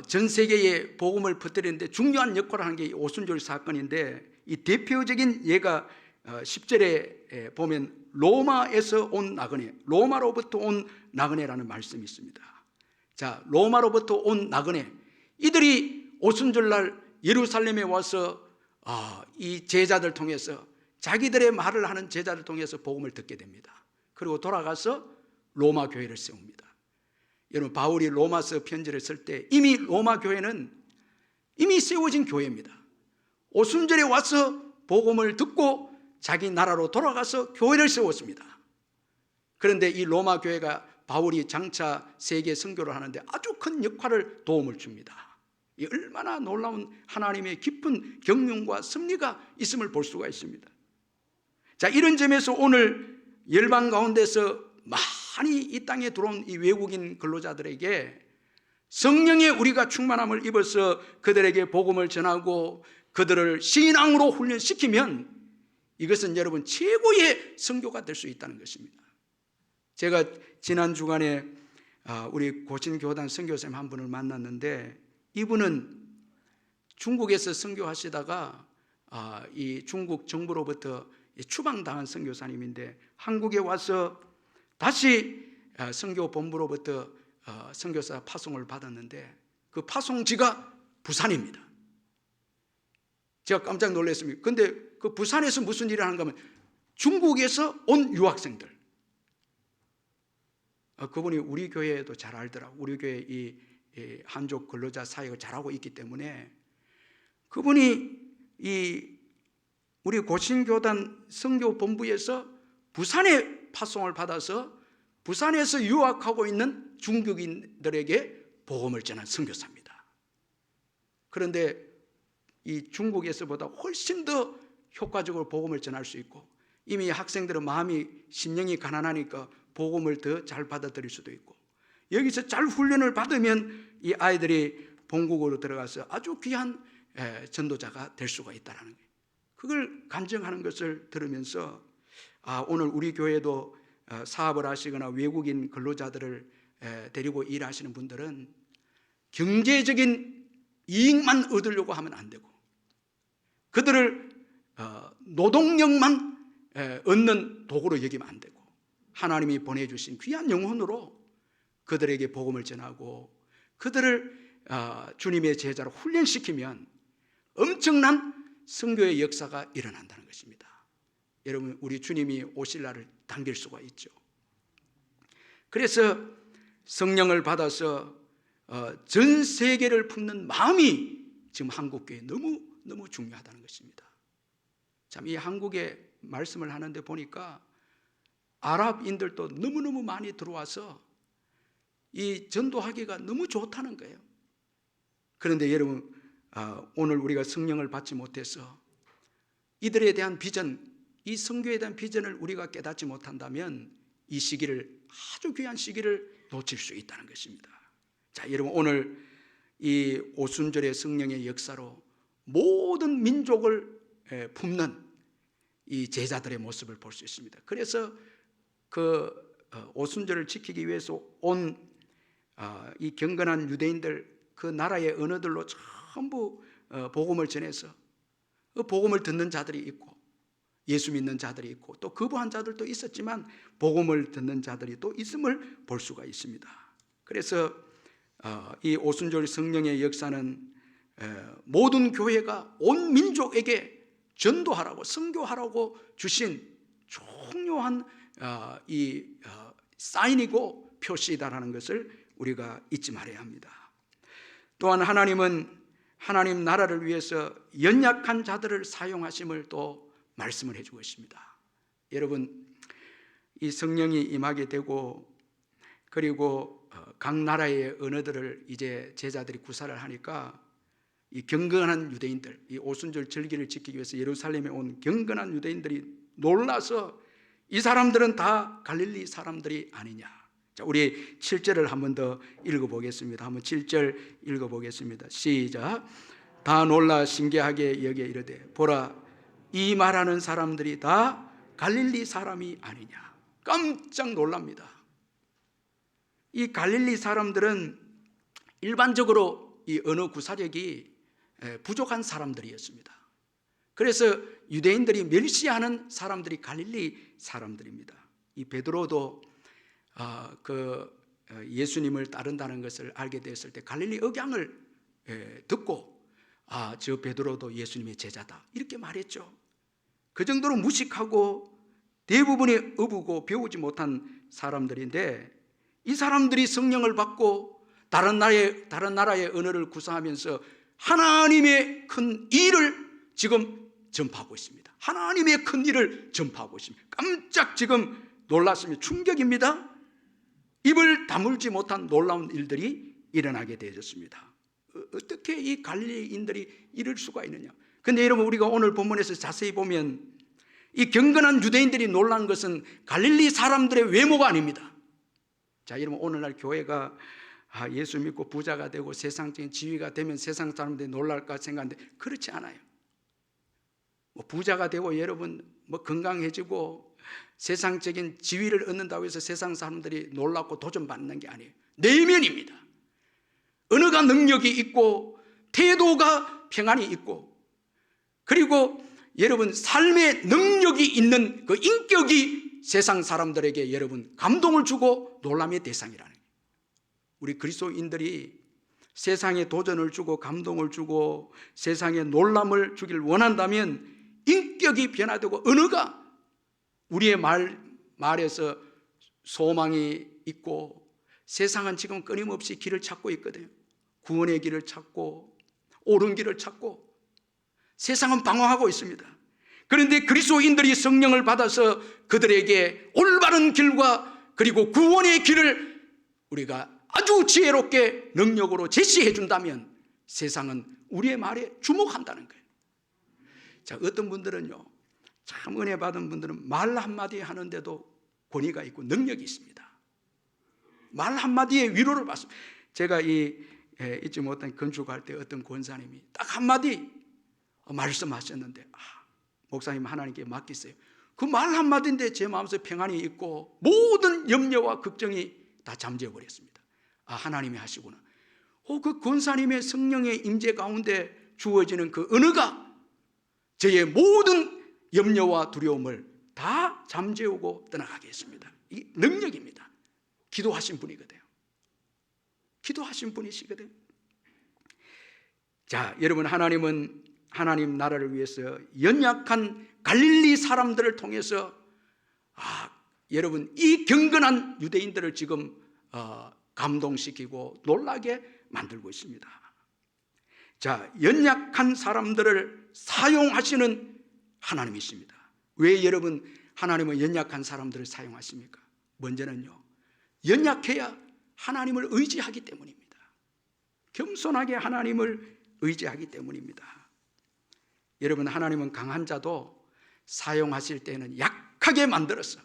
전 세계에 복음을 퍼뜨리는데 중요한 역할을 하는 게 오순절 사건인데, 이 대표적인 예가 10절에 보면 로마에서 온 나그네, 로마로부터 온 나그네라는 말씀이 있습니다. 자, 로마로부터 온 나그네, 이들이 오순절날 예루살렘에 와서 이 제자들 통해서, 자기들의 말을 하는 제자를 통해서 복음을 듣게 됩니다. 그리고 돌아가서 로마 교회를 세웁니다. 여러분, 바울이 로마서 편지를 쓸 때 이미 로마 교회는 이미 세워진 교회입니다. 오순절에 와서 복음을 듣고 자기 나라로 돌아가서 교회를 세웠습니다. 그런데 이 로마 교회가 바울이 장차 세계 선교를 하는데 아주 큰 역할을, 도움을 줍니다. 이 얼마나 놀라운 하나님의 깊은 경륜과 섭리가 있음을 볼 수가 있습니다. 자, 이런 점에서 오늘 열방 가운데서 많이 이 땅에 들어온 이 외국인 근로자들에게 성령의 우리가 충만함을 입어서 그들에게 복음을 전하고 그들을 신앙으로 훈련시키면 이것은 여러분 최고의 선교가 될 수 있다는 것입니다. 제가 지난 주간에 우리 고신교단 선교사님 한 분을 만났는데, 이분은 중국에서 선교하시다가 이 중국 정부로부터 추방당한 선교사님인데 한국에 와서 다시 선교본부로부터 선교사 파송을 받았는데 그 파송지가 부산입니다. 제가 깜짝 놀랐습니다. 그런데 그 부산에서 무슨 일을 하는가 하면 중국에서 온 유학생들, 그분이 우리 교회에도 잘 알더라고요. 우리 교회 이 한족 근로자 사역을 잘하고 있기 때문에 그분이 이 우리 고신교단 선교본부에서 부산에 파송을 받아서 부산에서 유학하고 있는 중국인들에게 복음을 전한 선교사입니다. 그런데 이 중국에서보다 훨씬 더 효과적으로 복음을 전할 수 있고, 이미 학생들은 마음이 심령이 가난하니까 복음을 더 잘 받아들일 수도 있고, 여기서 잘 훈련을 받으면 이 아이들이 본국으로 들어가서 아주 귀한 전도자가 될 수가 있다는 거예요. 그걸 간증하는 것을 들으면서 오늘 우리 교회도 사업을 하시거나 외국인 근로자들을 데리고 일하시는 분들은 경제적인 이익만 얻으려고 하면 안 되고 그들을 노동력만 얻는 도구로 여기면 안 되고 하나님이 보내주신 귀한 영혼으로 그들에게 복음을 전하고 그들을 주님의 제자로 훈련시키면 엄청난 선교의 역사가 일어난다는 것입니다. 여러분, 우리 주님이 오실 날을 당길 수가 있죠. 그래서 성령을 받아서 전 세계를 품는 마음이 지금 한국교회에 너무 중요하다는 것입니다. 참 이 한국에 말씀을 하는데 보니까 아랍인들도 너무너무 많이 들어와서 이 전도하기가 너무 좋다는 거예요. 그런데 여러분, 오늘 우리가 성령을 받지 못해서 이들에 대한 비전, 이 선교에 대한 비전을 우리가 깨닫지 못한다면 이 시기를, 아주 귀한 시기를 놓칠 수 있다는 것입니다. 자, 여러분, 오늘 이 오순절의 성령의 역사로 모든 민족을 품는 이 제자들의 모습을 볼 수 있습니다. 그래서 그 오순절을 지키기 위해서 온 이 경건한 유대인들, 그 나라의 언어들로 전부 복음을 전해서 그 복음을 듣는 자들이 있고 예수 믿는 자들이 있고 또 거부한 자들도 있었지만 복음을 듣는 자들이 또 있음을 볼 수가 있습니다. 그래서 이 오순절 성령의 역사는 모든 교회가 온 민족에게 전도하라고 선교하라고 주신 중요한 이 사인이고 표시다라는 것을 우리가 잊지 말아야 합니다. 또한 하나님은 하나님 나라를 위해서 연약한 자들을 사용하심을 또 말씀을 해주고 있습니다. 여러분, 이 성령이 임하게 되고 그리고 각 나라의 언어들을 이제 제자들이 구사를 하니까 이 경건한 유대인들, 이 오순절 절기를 지키기 위해서 예루살렘에 온 경건한 유대인들이 놀라서 이 사람들은 다 갈릴리 사람들이 아니냐. 자, 우리 7절을 한 번 더 읽어보겠습니다. 한번 7절 읽어보겠습니다. 시작. 다 놀라 신기하게 여겨 이르되 보라, 이 말하는 사람들이 다 갈릴리 사람이 아니냐. 깜짝 놀랍니다. 이 갈릴리 사람들은 일반적으로 이 언어 구사력이 부족한 사람들이었습니다. 그래서 유대인들이 멸시하는 사람들이 갈릴리 사람들입니다. 이 베드로도 예수님을 따른다는 것을 알게 되었을 때 갈릴리 억양을 듣고 저 베드로도 예수님의 제자다 이렇게 말했죠. 그 정도로 무식하고 대부분이 어부고 배우지 못한 사람들인데 이 사람들이 성령을 받고 다른 나라의 언어를 구사하면서 하나님의 큰 일을 지금 전파하고 있습니다. 하나님의 큰 일을 전파하고 있습니다. 깜짝 지금 놀랐습니다. 충격입니다. 입을 다물지 못한 놀라운 일들이 일어나게 되었습니다. 어떻게 이 갈릴리인들이 이럴 수가 있느냐. 그런데 여러분, 우리가 오늘 본문에서 자세히 보면 이 경건한 유대인들이 놀란 것은 갈릴리 사람들의 외모가 아닙니다. 자, 여러분, 오늘날 교회가 예수 믿고 부자가 되고 세상적인 지위가 되면 세상 사람들이 놀랄까 생각하는데 그렇지 않아요. 부자가 되고 여러분 건강해지고 세상적인 지위를 얻는다고 해서 세상 사람들이 놀랍고 도전받는 게 아니에요. 내면입니다. 언어가 능력이 있고 태도가 평안이 있고 그리고 여러분 삶의 능력이 있는 그 인격이 세상 사람들에게 여러분 감동을 주고 놀람의 대상이라는 거예요. 우리 그리스도인들이 세상에 도전을 주고 감동을 주고 세상에 놀람을 주길 원한다면 인격이 변화되고 언어가 우리의 말에서 소망이 있고 세상은 지금 끊임없이 길을 찾고 있거든요. 구원의 길을 찾고 옳은 길을 찾고 세상은 방황하고 있습니다. 그런데 그리스도인들이 성령을 받아서 그들에게 올바른 길과 그리고 구원의 길을 우리가 아주 지혜롭게 능력으로 제시해 준다면 세상은 우리의 말에 주목한다는 거예요. 자, 어떤 분들은요, 참 은혜 받은 분들은 말 한마디 하는데도 권위가 있고 능력이 있습니다. 말 한마디에 위로를 받습니다. 제가 잊지 못한 건축할 때 어떤 권사님이 딱 한마디 말씀하셨는데 목사님 하나님께 맡기세요. 그 말 한마디인데 제 마음속에 평안이 있고 모든 염려와 걱정이 다 잠재워 버렸습니다. 아, 하나님이 하시구나. 그 권사님의 성령의 임재 가운데 주어지는 그 은혜가 저의 모든 염려와 두려움을 다 잠재우고 떠나가게 했습니다. 이 능력입니다. 기도하신 분이거든요. 기도하신 분이시거든요. 자, 여러분, 하나님은 하나님 나라를 위해서 연약한 갈릴리 사람들을 통해서 여러분, 이 경건한 유대인들을 지금 감동시키고 놀라게 만들고 있습니다. 자, 연약한 사람들을 사용하시는 하나님이십니다. 왜 여러분 하나님은 연약한 사람들을 사용하십니까? 먼저는요, 연약해야 하나님을 의지하기 때문입니다. 겸손하게 하나님을 의지하기 때문입니다. 여러분, 하나님은 강한 자도 사용하실 때는 약하게 만들어서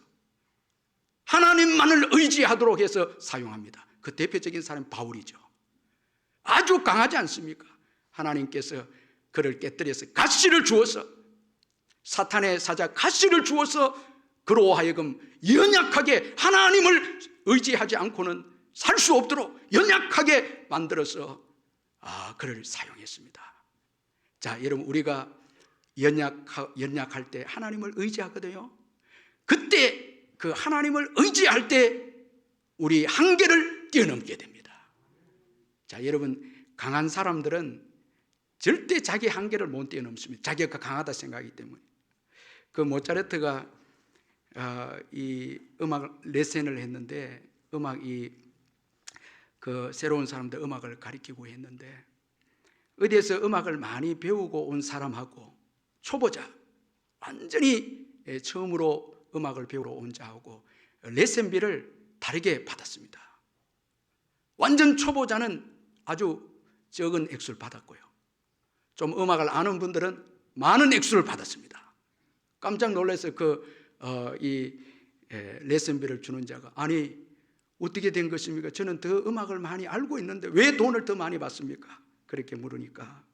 하나님만을 의지하도록 해서 사용합니다. 그 대표적인 사람이 바울이죠. 아주 강하지 않습니까? 하나님께서 그를 깨뜨려서 가시를 주어서, 사탄의 사자 가시를 주어서 그로 하여금 연약하게 하나님을 의지하지 않고는 살 수 없도록 연약하게 만들어서 그를 사용했습니다. 자, 여러분, 우리가 연약할 때 하나님을 의지하거든요. 그때 그 하나님을 의지할 때 우리 한계를 뛰어넘게 됩니다. 자, 여러분, 강한 사람들은 절대 자기 한계를 못 뛰어넘습니다. 자기가 강하다 생각하기 때문에. 그 모차르트가 이 음악 레슨을 했는데, 그 새로운 사람들 음악을 가르치고 했는데, 어디에서 음악을 많이 배우고 온 사람하고 초보자, 완전히 처음으로 음악을 배우러 온 자하고 레슨비를 다르게 받았습니다. 완전 초보자는 아주 적은 액수를 받았고요, 좀 음악을 아는 분들은 많은 액수를 받았습니다. 깜짝 놀라서 이 레슨비를 주는 자가, 아니 어떻게 된 것입니까? 저는 더 음악을 많이 알고 있는데 왜 돈을 더 많이 받습니까? 그렇게 물으니까,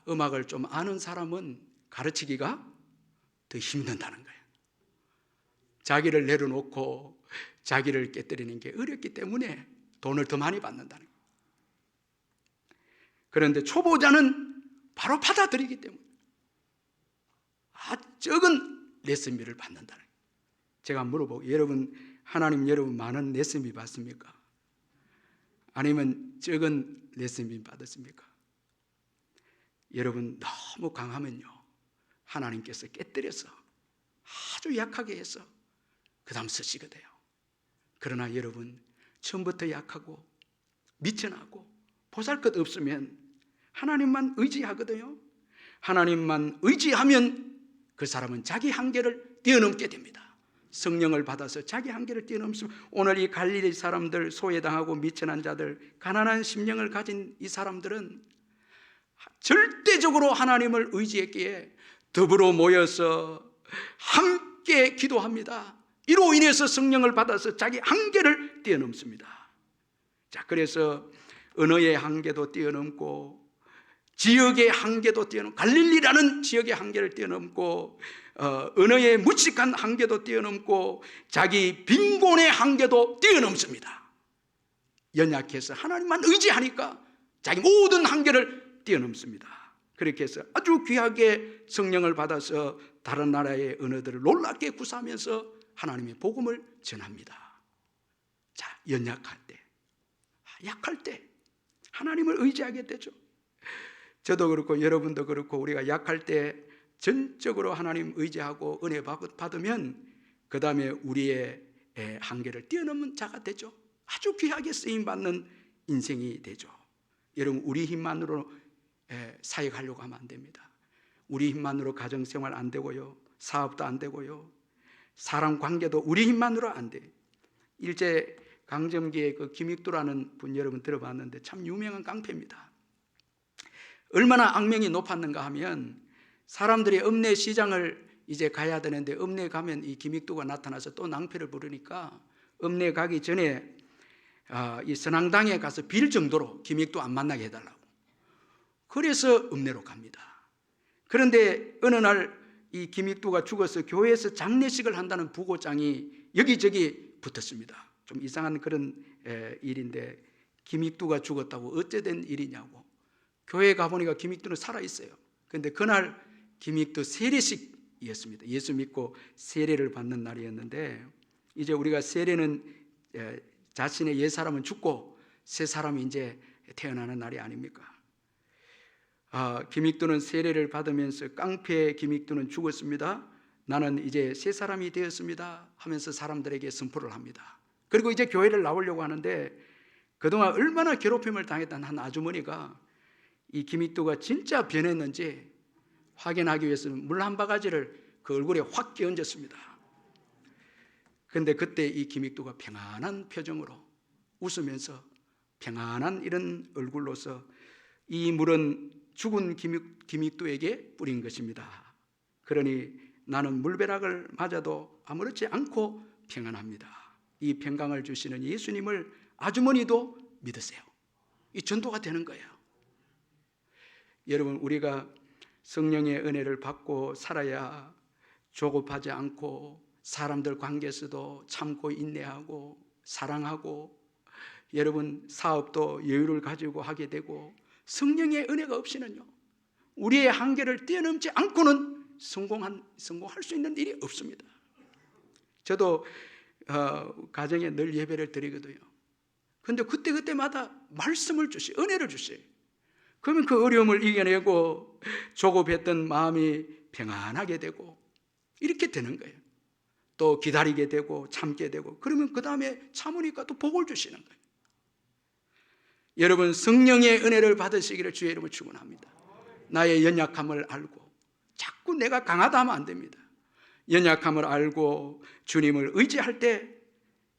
음악을 좀 아는 사람은 가르치기가 더 힘든다는 거예요. 자기를 내려놓고 자기를 깨뜨리는 게 어렵기 때문에 돈을 더 많이 받는다는 거예요. 그런데 초보자는 바로 받아들이기 때문에 적은 레슨비를 받는다는 거예요. 제가 물어보고, 여러분, 하나님 여러분 많은 레슨비 받습니까? 아니면 적은 레슨비 받았습니까? 여러분, 너무 강하면요, 하나님께서 깨뜨려서 아주 약하게 해서 그 다음 쓰시거든요. 그러나 여러분, 처음부터 약하고 미천하고 보잘것 없으면 하나님만 의지하거든요. 하나님만 의지하면 그 사람은 자기 한계를 뛰어넘게 됩니다. 성령을 받아서 자기 한계를 뛰어넘습니다. 오늘 이 갈릴리 사람들, 소외당하고 미천한 자들, 가난한 심령을 가진 이 사람들은 절대적으로 하나님을 의지했기에 더불어 모여서 함께 기도합니다. 이로 인해서 성령을 받아서 자기 한계를 뛰어넘습니다. 자, 그래서 언어의 한계도 뛰어넘고 지역의 한계도 뛰어넘고, 갈릴리라는 지역의 한계를 뛰어넘고, 언어의 무식한 한계도 뛰어넘고, 자기 빈곤의 한계도 뛰어넘습니다. 연약해서 하나님만 의지하니까 자기 모든 한계를 뛰어넘습니다. 그렇게 해서 아주 귀하게 성령을 받아서 다른 나라의 언어들을 놀랍게 구사하면서 하나님의 복음을 전합니다. 자, 연약할 때, 약할 때 하나님을 의지하게 되죠. 저도 그렇고 여러분도 그렇고 우리가 약할 때 전적으로 하나님 의지하고 은혜 받으면 그 다음에 우리의 한계를 뛰어넘는 자가 되죠. 아주 귀하게 쓰임받는 인생이 되죠. 여러분, 우리 힘만으로 사역하려고 하면 안 됩니다. 우리 힘만으로 가정생활 안 되고요, 사업도 안 되고요, 사람 관계도 우리 힘만으로 안 돼. 일제 강점기에 그 김익두라는 분 여러분 들어봤는데 참 유명한 깡패입니다. 얼마나 악명이 높았는가 하면, 사람들이 읍내 시장을 이제 가야 되는데 읍내 가면 이 김익두가 나타나서 또 낭패를 부르니까 읍내 가기 전에 이 선앙당에 가서 빌 정도로 김익두 안 만나게 해달라고, 그래서 읍내로 갑니다. 그런데 어느 날 이 김익두가 죽어서 교회에서 장례식을 한다는 부고장이 여기저기 붙었습니다. 좀 이상한 그런 일인데, 김익두가 죽었다고 어째 된 일이냐고. 교회에 가보니까 김익두는 살아있어요. 그런데 그날 김익두 세례식이었습니다. 예수 믿고 세례를 받는 날이었는데, 이제 우리가 세례는 자신의 옛 사람은 죽고 새 사람이 이제 태어나는 날이 아닙니까? 김익두는 세례를 받으면서 깡패 김익두는 죽었습니다. 나는 이제 새 사람이 되었습니다 하면서 사람들에게 선포를 합니다. 그리고 이제 교회를 나오려고 하는데, 그동안 얼마나 괴롭힘을 당했던 한 아주머니가 이 김익두가 진짜 변했는지 확인하기 위해서 물 한 바가지를 그 얼굴에 확 끼얹었습니다. 그런데 그때 이 김익두가 평안한 표정으로 웃으면서 평안한 이런 얼굴로서 이 물은 죽은 김익두에게 뿌린 것입니다. 그러니 나는 물벼락을 맞아도 아무렇지 않고 평안합니다. 이 평강을 주시는 예수님을 아주머니도 믿으세요. 이 전도가 되는 거예요. 여러분, 우리가 성령의 은혜를 받고 살아야 조급하지 않고 사람들 관계에서도 참고 인내하고 사랑하고, 여러분 사업도 여유를 가지고 하게 되고, 성령의 은혜가 없이는요, 우리의 한계를 뛰어넘지 않고는 성공할 수 있는 일이 없습니다. 저도 가정에 늘 예배를 드리거든요. 그런데 그때마다 말씀을 주시, 은혜를 주세요. 그러면 그 어려움을 이겨내고 조급했던 마음이 평안하게 되고 이렇게 되는 거예요. 또 기다리게 되고 참게 되고, 그러면 그 다음에 참으니까 또 복을 주시는 거예요. 여러분, 성령의 은혜를 받으시기를 주의 이름으로 축원합니다. 나의 연약함을 알고, 자꾸 내가 강하다 하면 안 됩니다. 연약함을 알고 주님을 의지할 때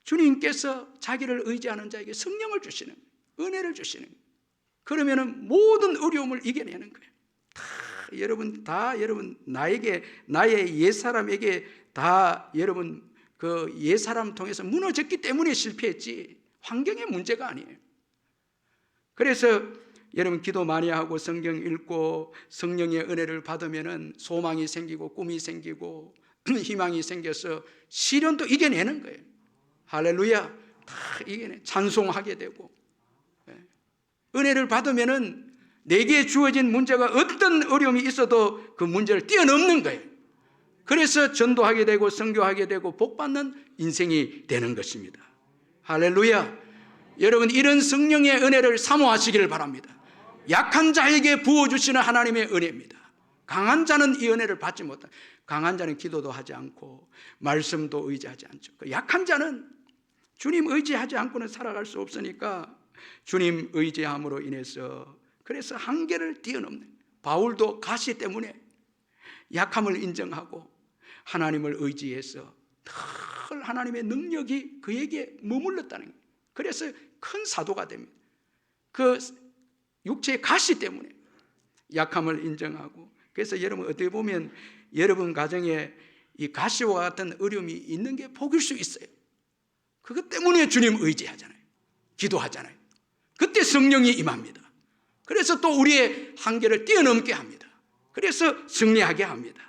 주님께서 자기를 의지하는 자에게 성령을 주시는 거예요. 은혜를 주시는 거예요. 그러면은 모든 어려움을 이겨내는 거예요. 여러분 나에게, 나의 옛사람에게 다 여러분 그 옛사람 통해서 무너졌기 때문에 실패했지 환경의 문제가 아니에요. 그래서 여러분 기도 많이 하고 성경 읽고 성령의 은혜를 받으면은 소망이 생기고 꿈이 생기고 희망이 생겨서 시련도 이겨내는 거예요. 할렐루야. 다 이겨내, 찬송하게 되고. 은혜를 받으면은 내게 주어진 문제가 어떤 어려움이 있어도 그 문제를 뛰어넘는 거예요. 그래서 전도하게 되고 선교하게 되고 복받는 인생이 되는 것입니다. 할렐루야. 여러분, 이런 성령의 은혜를 사모하시기를 바랍니다. 약한 자에게 부어주시는 하나님의 은혜입니다. 강한 자는 이 은혜를 받지 못한, 강한 자는 기도도 하지 않고 말씀도 의지하지 않죠. 약한 자는 주님 의지하지 않고는 살아갈 수 없으니까 주님 의지함으로 인해서, 그래서 한계를 뛰어넘는, 바울도 가시 때문에 약함을 인정하고 하나님을 의지해서 늘 하나님의 능력이 그에게 머물렀다는 거예요. 그래서 큰 사도가 됩니다. 그 육체의 가시 때문에 약함을 인정하고. 그래서 여러분, 어떻게 보면 여러분 가정에 이 가시와 같은 어려움이 있는 게 복일 수 있어요. 그것 때문에 주님 의지하잖아요. 기도하잖아요. 그때 성령이 임합니다. 그래서 또 우리의 한계를 뛰어넘게 합니다. 그래서 승리하게 합니다.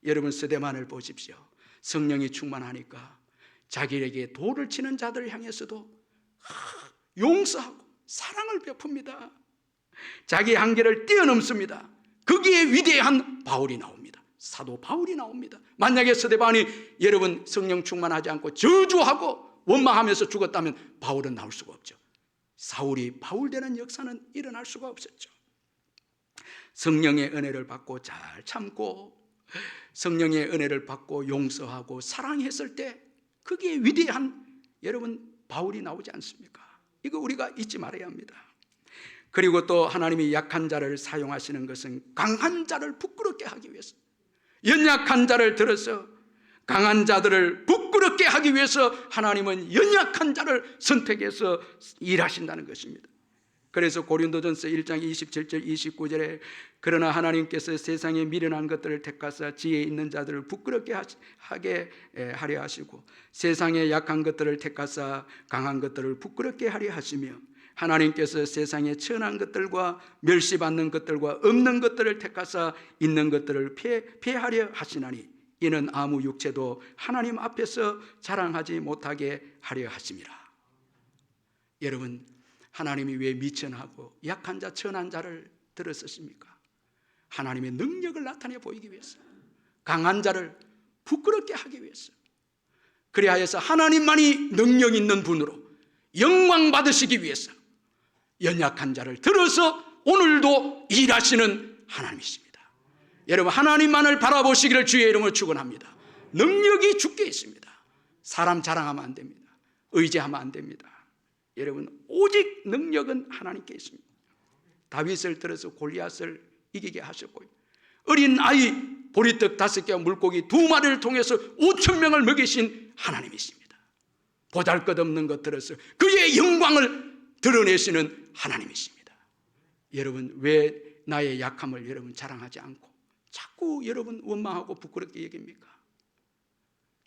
여러분, 스데반을 보십시오. 성령이 충만하니까 자기에게 돌을 치는 자들을 향해서도 용서하고 사랑을 베풉니다. 자기의 한계를 뛰어넘습니다. 거기에 위대한 바울이 나옵니다. 사도 바울이 나옵니다. 만약에 스데반이 여러분 성령 충만하지 않고 저주하고 원망하면서 죽었다면 바울은 나올 수가 없죠. 사울이 바울 되는 역사는 일어날 수가 없었죠. 성령의 은혜를 받고 잘 참고 성령의 은혜를 받고 용서하고 사랑했을 때 거기에 위대한 여러분 바울이 나오지 않습니까? 이거 우리가 잊지 말아야 합니다. 그리고 또 하나님이 약한 자를 사용하시는 것은 강한 자를 부끄럽게 하기 위해서, 연약한 자를 들어서 강한 자들을 부끄럽게 하기 위해서 하나님은 연약한 자를 선택해서 일하신다는 것입니다. 그래서 고린도전서 1장 27절 29절에 그러나 하나님께서 세상에 미련한 것들을 택하사 지혜 있는 자들을 부끄럽게 하게 하려 하시고 세상에 약한 것들을 택하사 강한 것들을 부끄럽게 하려 하시며 하나님께서 세상에 천한 것들과 멸시받는 것들과 없는 것들을 택하사 있는 것들을 폐하려 하시나니 이는 아무 육체도 하나님 앞에서 자랑하지 못하게 하려 하심이라. 여러분, 하나님이 왜 미천하고 약한 자 천한 자를 들어쓰십니까? 하나님의 능력을 나타내 보이기 위해서, 강한 자를 부끄럽게 하기 위해서, 그리하여서 하나님만이 능력 있는 분으로 영광 받으시기 위해서 연약한 자를 들어서 오늘도 일하시는 하나님이십니다. 여러분, 하나님만을 바라보시기를 주의 이름으로 축원합니다. 능력이 주께 있습니다. 사람 자랑하면 안 됩니다. 의지하면 안 됩니다. 여러분, 오직 능력은 하나님께 있습니다. 다윗을 들어서 골리앗을 이기게 하셨고요, 어린 아이 보리떡 5개와 물고기 2마리를 통해서 5,000명을 먹이신 하나님이십니다. 보잘것없는 것 들어서 그의 영광을 드러내시는 하나님이십니다. 여러분, 왜 나의 약함을 여러분 자랑하지 않고 자꾸 여러분 원망하고 부끄럽게 여깁니까?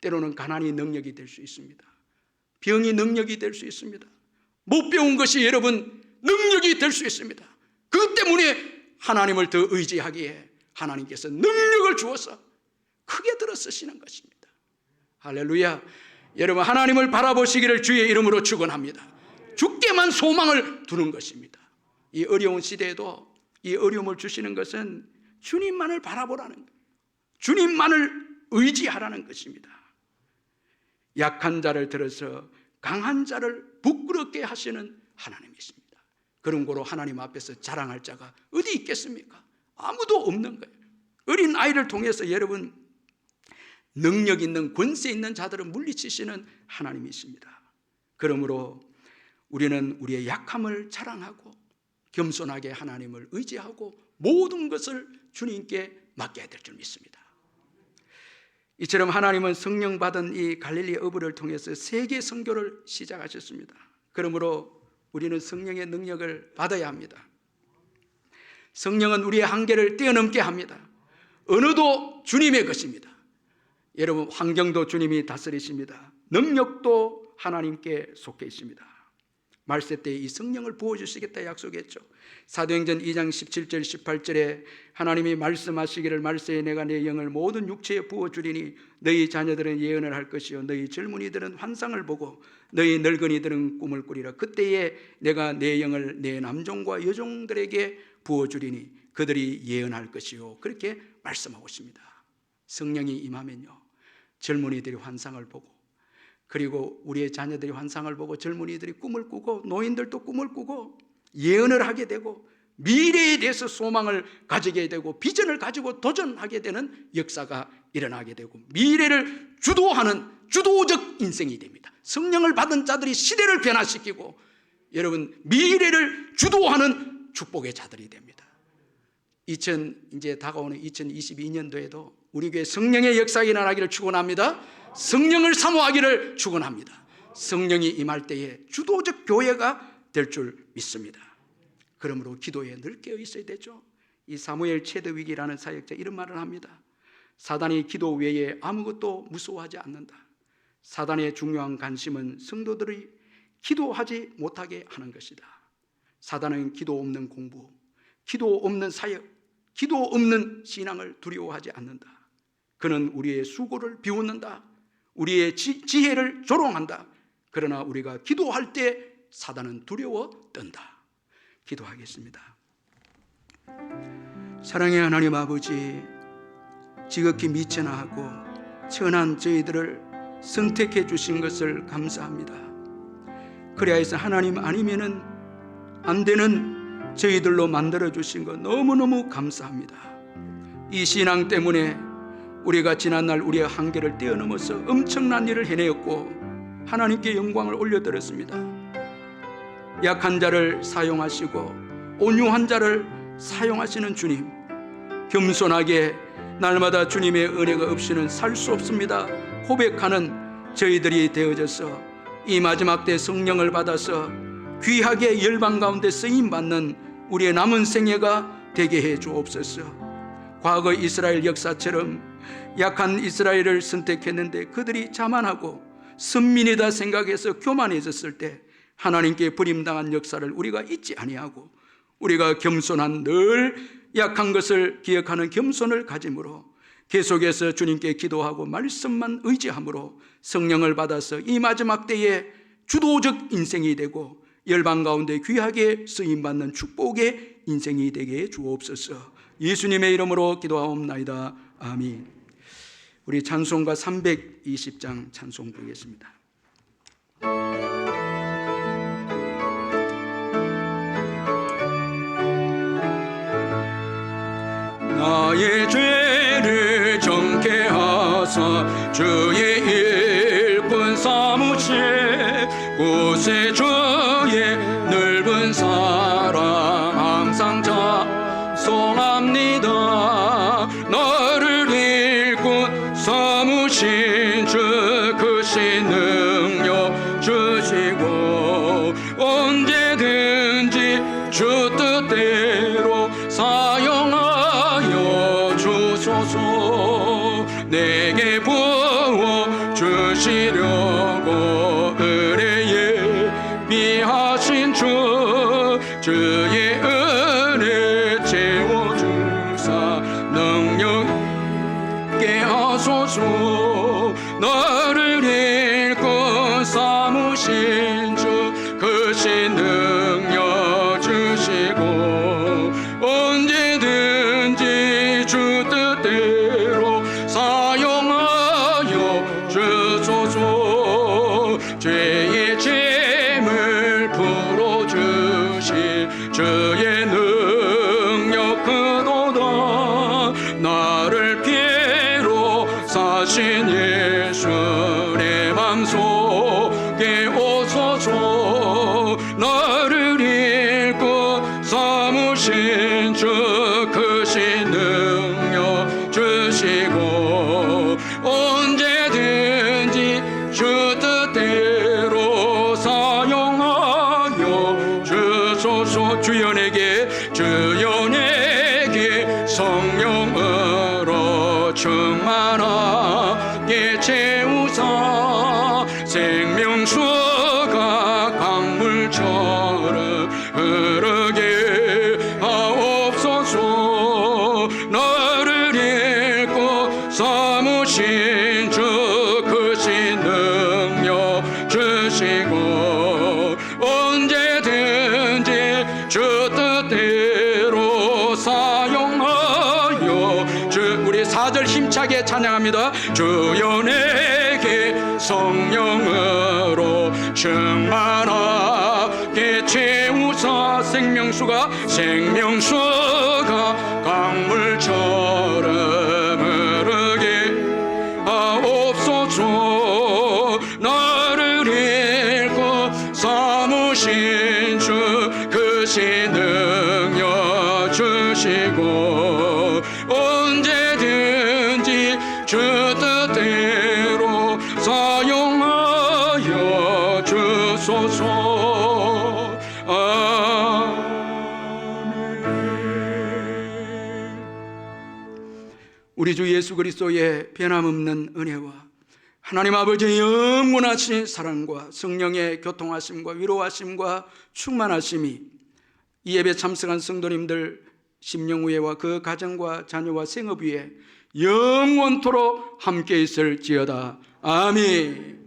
때로는 가난이 능력이 될 수 있습니다. 병이 능력이 될 수 있습니다. 못 배운 것이 여러분 능력이 될 수 있습니다. 그것 때문에 하나님을 더 의지하기에 하나님께서 능력을 주어서 크게 들어 쓰시는 것입니다. 할렐루야. 여러분, 하나님을 바라보시기를 주의 이름으로 축원합니다. 주께만 소망을 두는 것입니다. 이 어려운 시대에도 이 어려움을 주시는 것은 주님만을 바라보라는 거예요. 주님만을 의지하라는 것입니다. 약한 자를 들어서 강한 자를 부끄럽게 하시는 하나님이십니다. 그런 거로 하나님 앞에서 자랑할 자가 어디 있겠습니까? 아무도 없는 거예요. 어린 아이를 통해서 여러분 능력 있는 권세 있는 자들을 물리치시는 하나님이십니다. 그러므로 우리는 우리의 약함을 자랑하고 겸손하게 하나님을 의지하고 모든 것을 주님께 맡겨야 될 줄 믿습니다. 이처럼 하나님은 성령 받은 이 갈릴리 어부를 통해서 세계 선교를 시작하셨습니다. 그러므로 우리는 성령의 능력을 받아야 합니다. 성령은 우리의 한계를 뛰어넘게 합니다. 언어도 주님의 것입니다. 여러분, 환경도 주님이 다스리십니다. 능력도 하나님께 속해 있습니다. 말세 때 이 성령을 부어주시겠다 약속했죠. 사도행전 2장 17절 18절에 하나님이 말씀하시기를 말세에 내가 내 영을 모든 육체에 부어주리니 너희 자녀들은 예언을 할 것이요 너희 젊은이들은 환상을 보고 너희 늙은이들은 꿈을 꾸리라. 그때에 내가 내 영을 내 남종과 여종들에게 부어주리니 그들이 예언할 것이요. 그렇게 말씀하고 있습니다. 성령이 임하면요, 젊은이들이 환상을 보고, 그리고 우리의 자녀들이 환상을 보고 젊은이들이 꿈을 꾸고 노인들도 꿈을 꾸고 예언을 하게 되고 미래에 대해서 소망을 가지게 되고 비전을 가지고 도전하게 되는 역사가 일어나게 되고 미래를 주도하는 주도적 인생이 됩니다. 성령을 받은 자들이 시대를 변화시키고 여러분 미래를 주도하는 축복의 자들이 됩니다. 이제 다가오는 2022년도에도 우리 교회 성령의 역사가 일어나기를 축원합니다. 성령을 사모하기를 축원합니다. 성령이 임할 때에 주도적 교회가 될 줄 믿습니다. 그러므로 기도에 늘 깨어 있어야 되죠. 이 사무엘 체드윅이라는 사역자 이런 말을 합니다. 사단이 기도 외에 아무것도 무서워하지 않는다. 사단의 중요한 관심은 성도들이 기도하지 못하게 하는 것이다. 사단은 기도 없는 공부, 기도 없는 사역, 기도 없는 신앙을 두려워하지 않는다. 그는 우리의 수고를 비웃는다. 우리의 지혜를 조롱한다. 그러나 우리가 기도할 때 사단은 두려워 떤다. 기도하겠습니다. 사랑의 하나님 아버지, 지극히 미천하고 천한 저희들을 선택해 주신 것을 감사합니다. 그리하여서 하나님 아니면은 안 되는 저희들로 만들어 주신 것 너무너무 감사합니다. 이 신앙 때문에 우리가 지난날 우리의 한계를 뛰어넘어서 엄청난 일을 해내었고 하나님께 영광을 올려드렸습니다. 약한 자를 사용하시고 온유한 자를 사용하시는 주님, 겸손하게 날마다 주님의 은혜가 없이는 살 수 없습니다 고백하는 저희들이 되어져서 이 마지막 때 성령을 받아서 귀하게 열방 가운데 쓰임받는 우리의 남은 생애가 되게 해 주옵소서. 과거 이스라엘 역사처럼 약한 이스라엘을 선택했는데 그들이 자만하고 선민이다 생각해서 교만해졌을 때 하나님께 버림당한 역사를 우리가 잊지 아니하고 우리가 겸손한 늘 약한 것을 기억하는 겸손을 가짐으로 계속해서 주님께 기도하고 말씀만 의지함으로 성령을 받아서 이 마지막 때에 주도적 인생이 되고 열방 가운데 귀하게 쓰임받는 축복의 인생이 되게 주옵소서. 예수님의 이름으로 기도하옵나이다. 아멘. 우리 찬송가 320장 찬송 부르겠습니다. 나의 죄를 정케 하사 주의 일꾼 삼으시 곳에 주의 넓은 사랑 항상 찬송합니다. 나를 일꾼 삼으신 주 크신 능력 주시고 언제든지 주 뜻대로 사용하여 주소서. 내게 부어 주시려고 의뢰에 미하신 주 주의 은혜 채워주사 능력 있게 하소서. 나를 일꾼 삼으신 주 크신 능력 주시고 언제든지 주 뜻대로 사용하여 주소서. 죄의 짐을 풀어주신 주의 능력 그도다. 나를 피로 사신 예수 내 맘속에 오소서. 나를 일꾼 삼으신 주 크신 능력 주시고 언제든지 주 뜻대로 사용하여 주소서. 주여 내게 성령으로 충만하게 채우사 생명수가 강물처럼 흐르게 하옵소서. 나를 일꾼 삼으신 주 크신 능력 주시고 언제든지 주 뜻대로 사용하여 우리 4절 힘차게 찬양합니다. 주여 내게 성령으로 충만하게 채우사 생명수가 강물처럼 흐르게 하옵소서. 나를 일꾼 삼으신 주 크신 능력 주시고 언제든지 주 뜻대로 사용하여 주소서. 아멘. 우리 주 예수 그리스도의 변함없는 은혜와 하나님 아버지의 영원하신 사랑과 성령의 교통하심과 위로하심과 충만하심이 이 예배 참석한 성도님들 심령우애와 그 가정과 자녀와 생업 위에 영원토록 함께 있을지어다. 아멘.